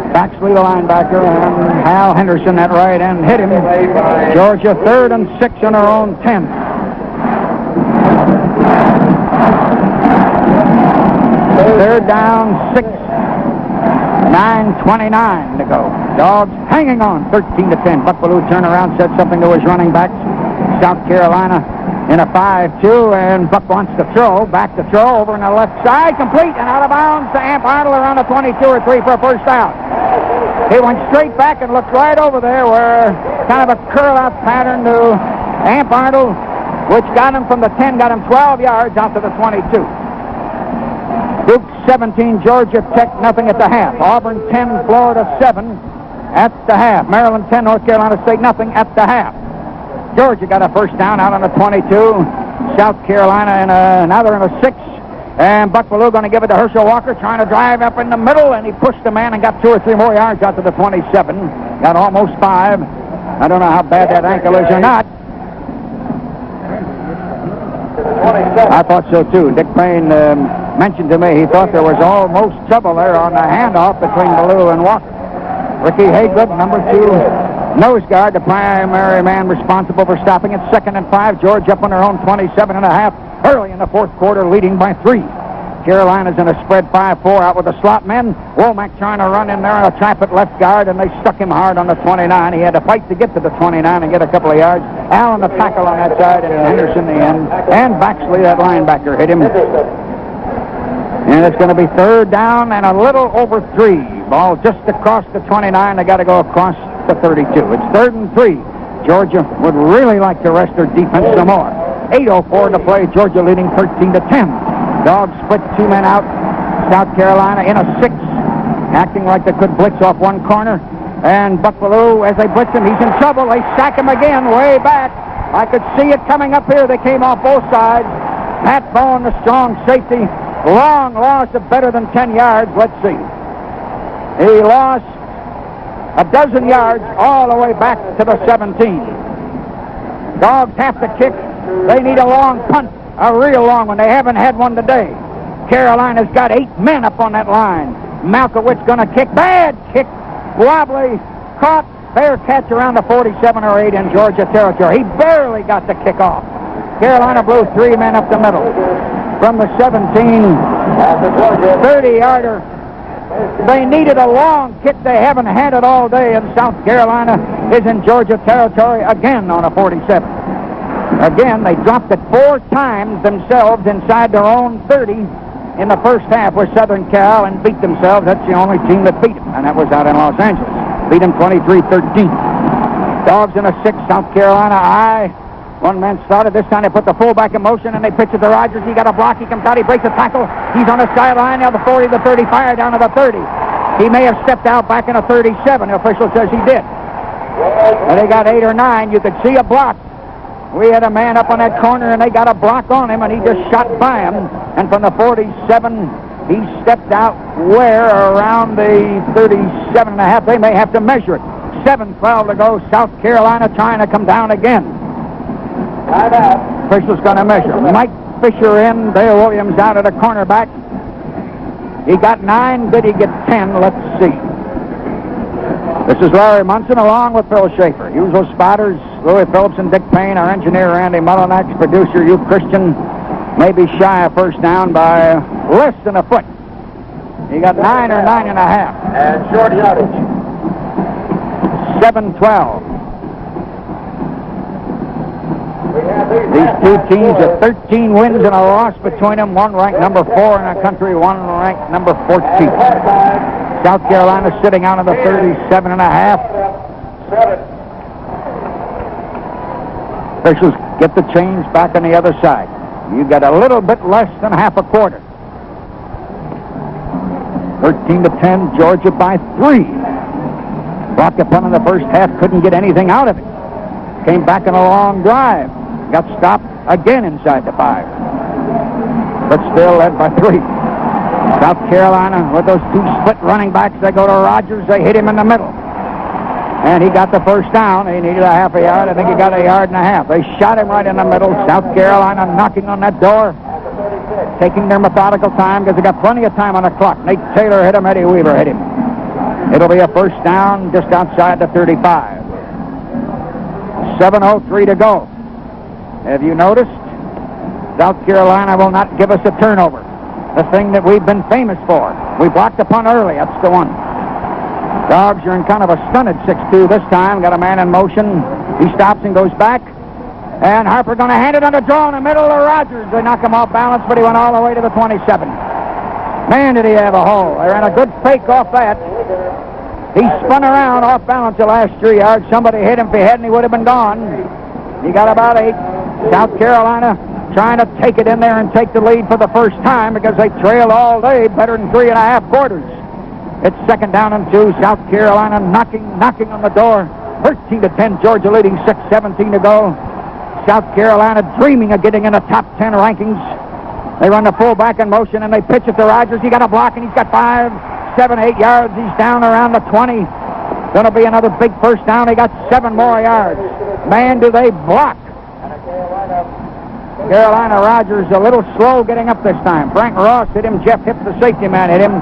Baxley, the linebacker, and Hal Henderson, that right end, hit him. Georgia 3rd and 6 on their own 10. Third down, 6. 9:29 to go. Dogs hanging on, 13-10. Buck Bellew turned around, said something to his running backs. South Carolina in a 5-2, and Buck wants to throw. Back to throw over on the left side, complete and out of bounds to Amp Arnold around the 22 or 3 for a first down. He went straight back and looked right over there where kind of a curl-out pattern to Amp Arnold, which got him from the 10, got him 12 yards out to the 22. Duke 17, Georgia Tech nothing at the half. Auburn 10, Florida 7 at the half. Maryland 10, North Carolina State nothing at the half. Georgia got a first down out on the 22. South Carolina, and now they're in a 6. And Buck Bellew going to give it to Herschel Walker, trying to drive up in the middle, and he pushed the man and got 2 or 3 more yards out to the 27. Got almost 5. I don't know how bad that ankle is or not. I thought so too. Dick Payne mentioned to me he thought there was almost trouble there on the handoff between Bellew and Walker. Ricky Haygood, number 2 nose guard, the primary man responsible for stopping it. 2nd and 5. Georgia up on their own 27.5 early in the 4th quarter, leading by 3. Carolina's in a spread 5-4 out with the slot men. Womack trying to run in there and a trap at left guard, and they stuck him hard on the 29. He had to fight to get to the 29 and get a couple of yards. Allen the tackle on that side, and Henderson the end. And Baxley, that linebacker, hit him. And it's going to be 3rd down and a little over 3. Ball just across the 29. They got to go across the 32. It's 3rd and 3. Georgia would really like to rest their defense some more. 8:04 to play. Georgia leading 13-10. Dogs split 2 men out. South Carolina in a 6, acting like they could blitz off one corner. And Buck Bellew, as they blitz him, he's in trouble. They sack him again way back. I could see it coming up here. They came off both sides. Pat Bowen, the strong safety. Long loss of better than 10 yards. Let's see. He lost a dozen yards all the way back to the 17. Dogs have to kick. They need a long punt, a real long one. They haven't had one today. Carolina's got 8 men up on that line. Malkowitz going to kick. Bad kick. Wobbly. Caught. Fair catch around the 47 or 8 in Georgia territory. He barely got the kick off. Carolina blew 3 men up the middle. From the 17, 30-yarder. They needed a long kick. They haven't had it all day, and South Carolina is in Georgia territory again on a 47. Again, they dropped it 4 times themselves inside their own 30 in the first half with Southern Cal and beat themselves. That's the only team that beat them, and that was out in Los Angeles. Beat them 23-13. Dogs in a 6, South Carolina. One man started. This time they put the fullback in motion, and they pitch it to Rogers. He got a block. He comes out. He breaks a tackle. He's on the sideline. Now the 40, the 35, down to the 30. He may have stepped out back in a 37. The official says he did. And they got 8 or 9. You could see a block. We had a man up on that corner, and they got a block on him, and he just shot by him. And from the 47, he stepped out where? Around the 37.5. They may have to measure it. 7:12 to go. South Carolina trying to come down again. Official's going to measure. Mike Fisher in. Dale Williams out at a cornerback. He got 9. Did he get 10? Let's see. This is Larry Munsen along with Phil Schaefer. Usual spotters, Louis Phillips and Dick Payne. Our engineer, Randy Mullinax. Producer, Hugh Christian. Maybe shy of first down by less than a foot. He got 9 or 9.5. And short yardage. 7:12. These 2 teams have 13 wins and a loss between them. One ranked number 4 in the country, one ranked number 14. South Carolina sitting out of the 37.5. Officials get the change back on the other side. You got a little bit less than half a quarter. 13-10, Georgia by 3. Blocked up in the first half, couldn't get anything out of it. Came back in a long drive. Got stopped again inside the 5. But still led by 3. South Carolina with those 2 split running backs. They go to Rogers. They hit him in the middle. And he got the first down. He needed a half a yard. I think he got 1.5 yards. They shot him right in the middle. South Carolina knocking on that door. Taking their methodical time because they got plenty of time on the clock. Nate Taylor hit him. Eddie Weaver hit him. It'll be a first down just outside the 35. 7:03 to go. Have you noticed? South Carolina will not give us a turnover. The thing that we've been famous for. We blocked the punt early. That's the one. Dogs are in kind of a stunted 6-2 this time. Got a man in motion. He stops and goes back. And Harper going to hand it on the draw in the middle of Rogers. They knock him off balance, but he went all the way to the 27. Man, did he have a hole. They ran a good fake off that. He spun around off balance the last 3 yards. Somebody hit him. If he hadn't, he would have been gone. He got about 8. South Carolina trying to take it in there and take the lead for the first time because they trailed all day, better than 3.5 quarters. It's 2nd down and 2. South Carolina knocking on the door. 13-10. Georgia leading 6:17 to go. South Carolina dreaming of getting in the top 10 rankings. They run the fullback in motion, and they pitch it to Rogers. He got a block, and he's got 5, 7, 8 yards. He's down around the 20. Going to be another big first down. They got 7 more yards. Man, do they block. Carolina Rogers a little slow getting up this time. Frank Ross hit him. Jeff Hipp, the safety man, hit him.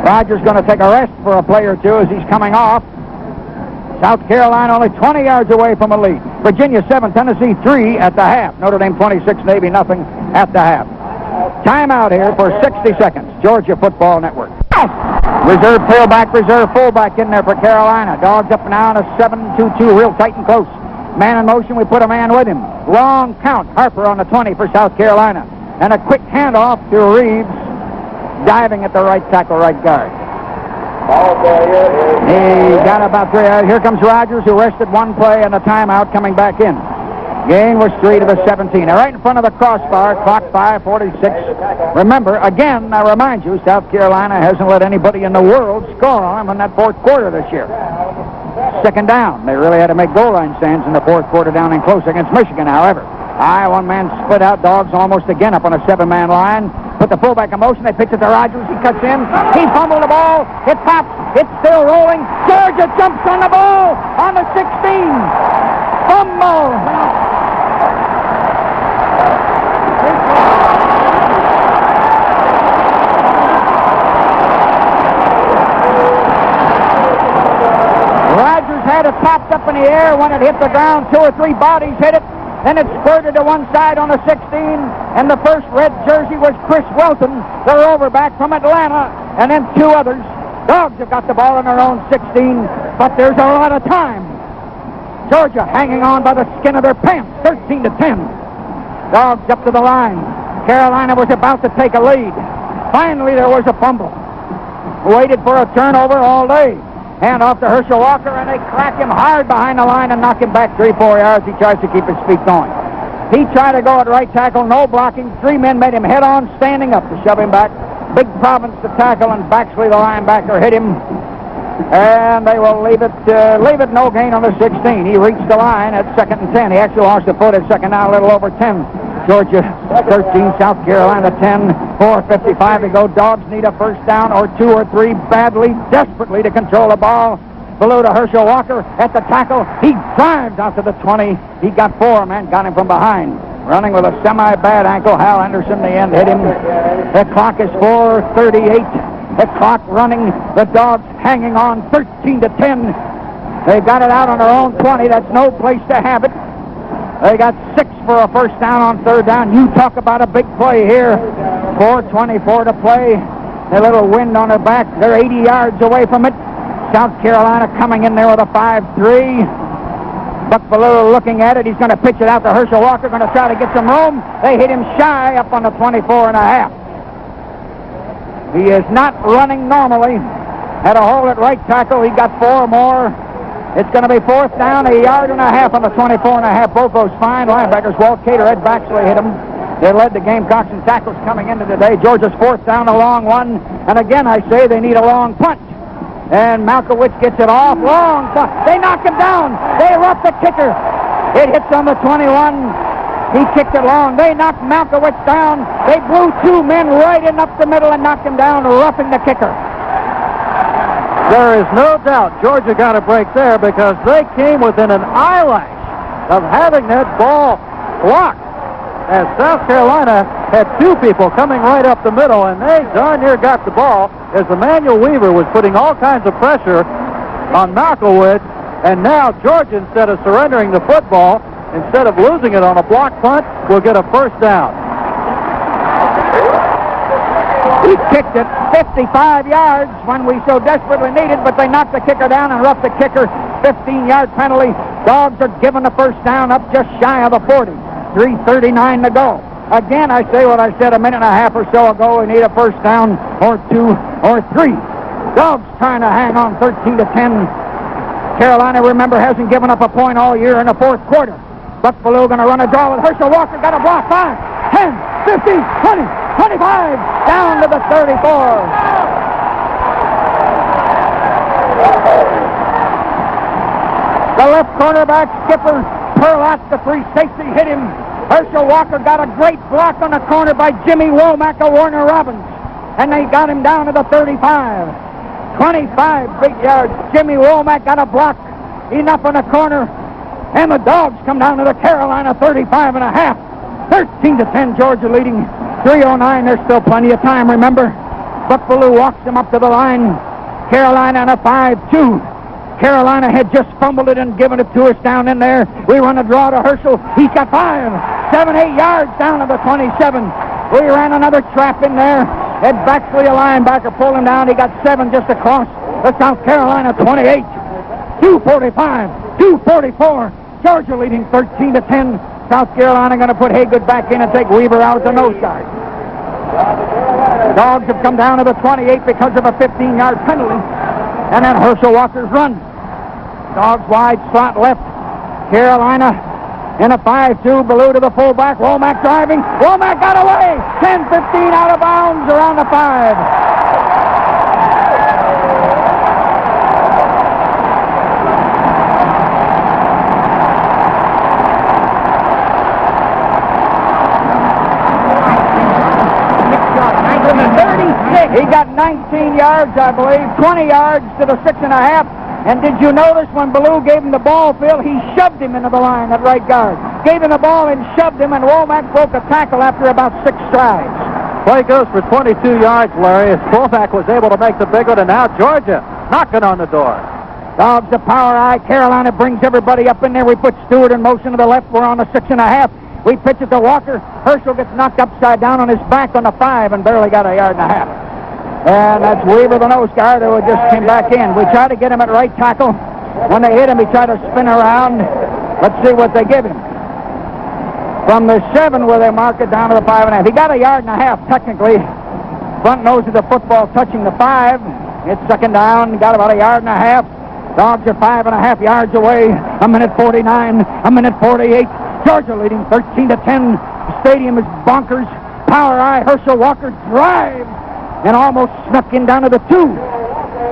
Rogers going to take a rest for a play or two as he's coming off. South Carolina only 20 yards away from a lead. Virginia 7, Tennessee 3 at the half. Notre Dame 26, Navy nothing at the half. Timeout here for 60 seconds. Georgia Football Network. Reserve tailback, reserve fullback in there for Carolina. Dogs up now on a 7-2-2, real tight and close. Man in motion, we put a man with him. Long count, Harper on the 20 for South Carolina. And a quick handoff to Reeves, diving at the right tackle, right guard. He got about 3 yards. Here comes Rogers, who rested one play and a timeout coming back in. Gain was 3 to the 17. Now right in front of the crossbar, clock 5:46. Remember, again, I remind you, South Carolina hasn't let anybody in the world score on them in that fourth quarter this year. Second down. They really had to make goal line stands in the fourth quarter down in close against Michigan, however. One man split out. Dogs almost again up on a 7-man line. Put the fullback in motion. They pitch it to Rogers. He cuts in. He fumbled the ball. It pops. It's still rolling. Georgia jumps on the ball on the 16. Fumble. Rogers had it popped up in the air. When it hit the ground, 2 or 3 bodies hit it. Then it spurted to one side on the 16, and the first red jersey was Chris Welton, their overback from Atlanta, and then 2 others. Dogs have got the ball in their own 16, but there's a lot of time. Georgia hanging on by the skin of their pants, 13-10. Dogs up to the line. Carolina was about to take a lead. Finally, there was a fumble. Waited for a turnover all day. Hand off to Herschel Walker, and they crack him hard behind the line and knock him back 3-4 yards. He tries to keep his feet going. He tried to go at right tackle, no blocking. 3 men made him head on, standing up to shove him back. Big Province to tackle, and Baxley, the linebacker, hit him. And they will leave it no gain on the 16. He reached the line at 2nd and 10. He actually lost a foot at second down, a little over 10. Georgia 13, South Carolina 10, 4:55 to go. Dogs need a first down or 2 or 3 badly, desperately to control the ball. Below to Herschel Walker at the tackle. He drives out to the 20. He got 4, man, got him from behind. Running with a semi-bad ankle. Hal Anderson, the end, hit him. The clock is 4:38. The clock running. The Dogs hanging on 13-10. They got it out on their own 20. That's no place to have it. They got 6 for a first down on 3rd down. You talk about a big play here. 4:24 to play. A little wind on their back. They're 80 yards away from it. South Carolina coming in there with a 5-3. Buck Bellew looking at it. He's going to pitch it out to Herschel Walker. Going to try to get some room. They hit him shy up on the 24.5. He is not running normally. Had a hole at right tackle. He got 4 more. It's going to be 4th down, 1.5 yards on the 24.5. Both those fine linebackers, Walt Cater, Ed Baxley hit them. They led the Gamecocks in tackles coming into today. Georgia's 4th down, a long one. And again, I say they need a long punt. And Malkowitz gets it off. Long punt. They knock him down. They rough the kicker. It hits on the 21. He kicked it long. They knocked Malkowitz down. They blew 2 men right in up the middle and knocked him down, roughing the kicker. There is no doubt Georgia got a break there because they came within an eyelash of having that ball blocked. As South Carolina had 2 people coming right up the middle, and they darn near got the ball as Emmanuel Weaver was putting all kinds of pressure on Malkowitz. And now Georgia, instead of surrendering the football, instead of losing it on a block punt, will get a first down. He kicked it 55 yards when we so desperately needed, but they knocked the kicker down and roughed the kicker. 15-yard penalty. Dogs are given the first down up just shy of the 40. 3:39 to go. Again, I say what I said a minute and a half or so ago. We need a first down or 2 or 3. Dogs trying to hang on 13-10. Carolina, remember, hasn't given up a point all year in the fourth quarter. Buck Bellew going to run a draw with Herschel Walker. Got a block. 5, 10, 15, 20, 25. Down to the 34. The left cornerback, Skipper, Perlott, the free safety, hit him. Herschel Walker got a great block on the corner by Jimmy Womack of Warner Robins. And they got him down to the 35. 25 big yards. Jimmy Womack got a block. Enough on the corner. And the Dogs come down to the Carolina 35 and a half. 13-10, Georgia leading. 3:09, there's still plenty of time, remember. Buck Bellew walks him up to the line. Carolina on a 5-2. Carolina had just fumbled it and given it to us down in there. We run a draw to Herschel. He's got 5, 7, 8 yards down to the 27. We ran another trap in there. Ed Baxley, a linebacker, pulled him down. He got 7 just across the South Carolina 28. 2:45, 2:44. Georgia leading 13-10. South Carolina going to put Haygood back in and take Weaver out at the nose guard. Dogs have come down to the 28 because of a 15-yard penalty. And then Herschel Walker's run. Dogs wide, slot left. Carolina in a 5-2. Bellew to the fullback. Womack driving. Womack got away. 10-15 out of bounds around the 5. He got 19 yards, I believe, 20 yards to the 6.5. And did you notice when Bellew gave him the ball, Phil, he shoved him into the line at right guard. Gave him the ball and shoved him, and Womack broke a tackle after about 6 strides. Play goes for 22 yards, Larry. Womack was able to make the big one, and now Georgia knocking on the door. Dogs a power eye. Carolina brings everybody up in there. We put Stewart in motion to the left. We're on the 6.5. We pitch it to Walker. Herschel gets knocked upside down on his back on the 5 and barely got a yard and a half. And that's Weaver, the nose guard, who just came back in. We tried to get him at right tackle. When they hit him, he tried to spin around. Let's see what they give him. From the 7 where they mark it down to the 5.5. He got a yard and a half, technically. Front nose of the football touching the 5. It's second down. Got about a yard and a half. Dogs are 5.5 yards away. 1:49, 1:48. Georgia leading 13-10. The stadium is bonkers. Power eye. Herschel Walker drives and almost snuck in down to the 2.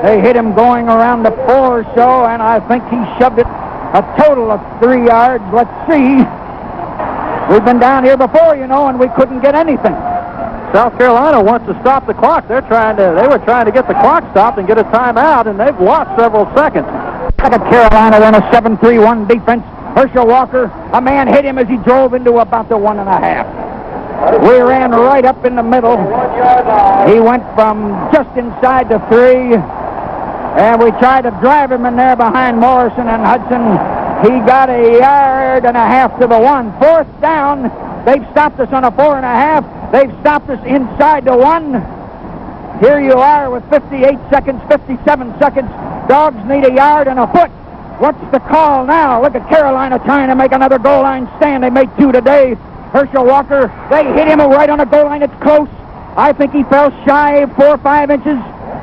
They hit him going around the 4 or so, and I think he shoved it a total of 3 yards. Let's see. We've been down here before, you know, and we couldn't get anything. South Carolina wants to stop the clock. They were trying to get the clock stopped and get a timeout, and they've lost several seconds. Look at Carolina, then a 7-3-1 defense. Herschel Walker, a man hit him as he drove into about the 1.5. We ran right up in the middle. He went from just inside the 3, and we tried to drive him in there behind Morrison and Hudson. He got a yard and a half to the 1. 4th down. They've stopped us on a 4.5. They've stopped us inside the 1. Here you are with 58 seconds, 57 seconds. Dogs need a yard and a foot. What's the call now? Look at Carolina trying to make another goal line stand. They made 2 today. Herschel Walker, they hit him right on the goal line. It's close. I think he fell shy of 4 or 5 inches.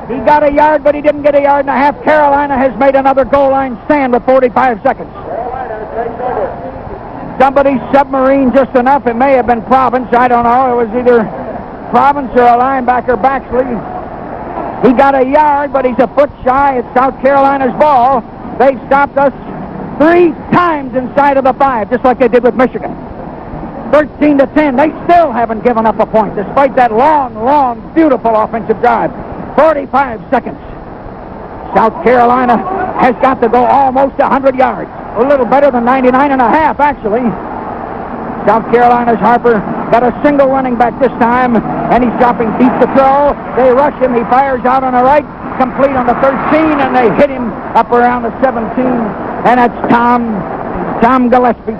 He got a yard, but he didn't get a yard and a half. Carolina has made another goal line stand with 45 seconds. Somebody's submarine just enough. It may have been Province. I don't know. It was either Province or a linebacker, Baxley. He got a yard, but he's a foot shy. It's South Carolina's ball. They've stopped us 3 times inside of the 5, just like they did with Michigan. 13-10. They still haven't given up a point, despite that long, beautiful offensive drive. 45 seconds. South Carolina has got to go almost 100 yards. A little better than 99.5, actually. South Carolina's Harper got a single running back this time, and he's dropping deep to throw. They rush him. He fires out on the right, complete on the 13, and they hit him up around the 17. And that's Tim Gillespie.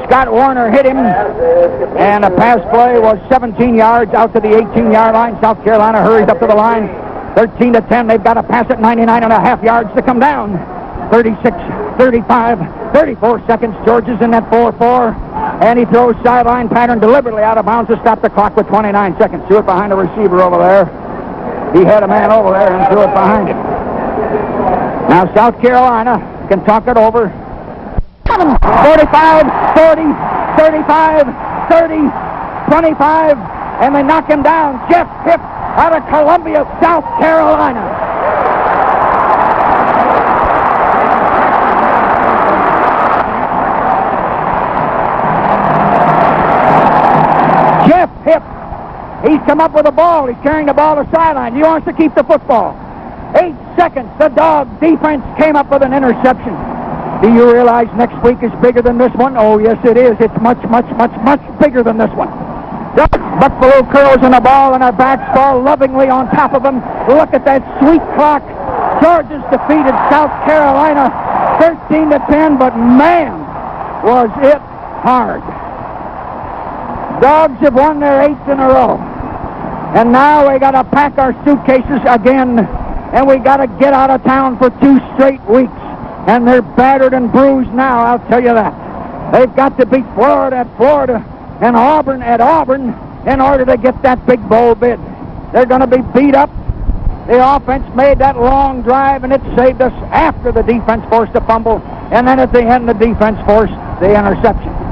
Scott Warner hit him, and a pass play was 17 yards out to the 18-yard line. South Carolina hurries up to the line. 13-10. They've got to pass it 99.5 yards to come down. 36, 35, 34 seconds. Georgia's in that 4-4, and he throws sideline pattern deliberately out of bounds to stop the clock with 29 seconds. Threw it behind the receiver over there. He had a man over there and threw it behind him. Now South Carolina can talk it over. 45, 40, 35, 30, 25, and they knock him down. Jeff Hipp out of Columbia, South Carolina. He's come up with the ball. He's carrying the ball to the sideline. He wants to keep the football. 8 seconds. The Dog defense came up with an interception. Do you realize next week is bigger than this one? Oh, yes, it is. It's much, much, much, much bigger than this one. Buffalo curls in the ball, and our backs fall lovingly on top of them. Look at that sweet clock. Georgia's defeated South Carolina 13-10, but man, was it hard. Dogs have won their 8th in a row. And now we got to pack our suitcases again, and we got to get out of town for 2 straight weeks. And they're battered and bruised now, I'll tell you that. They've got to beat Florida at Florida and Auburn at Auburn in order to get that big bowl bid. They're going to be beat up. The offense made that long drive, and it saved us after the defense forced a fumble, and then at the end the defense forced the interception.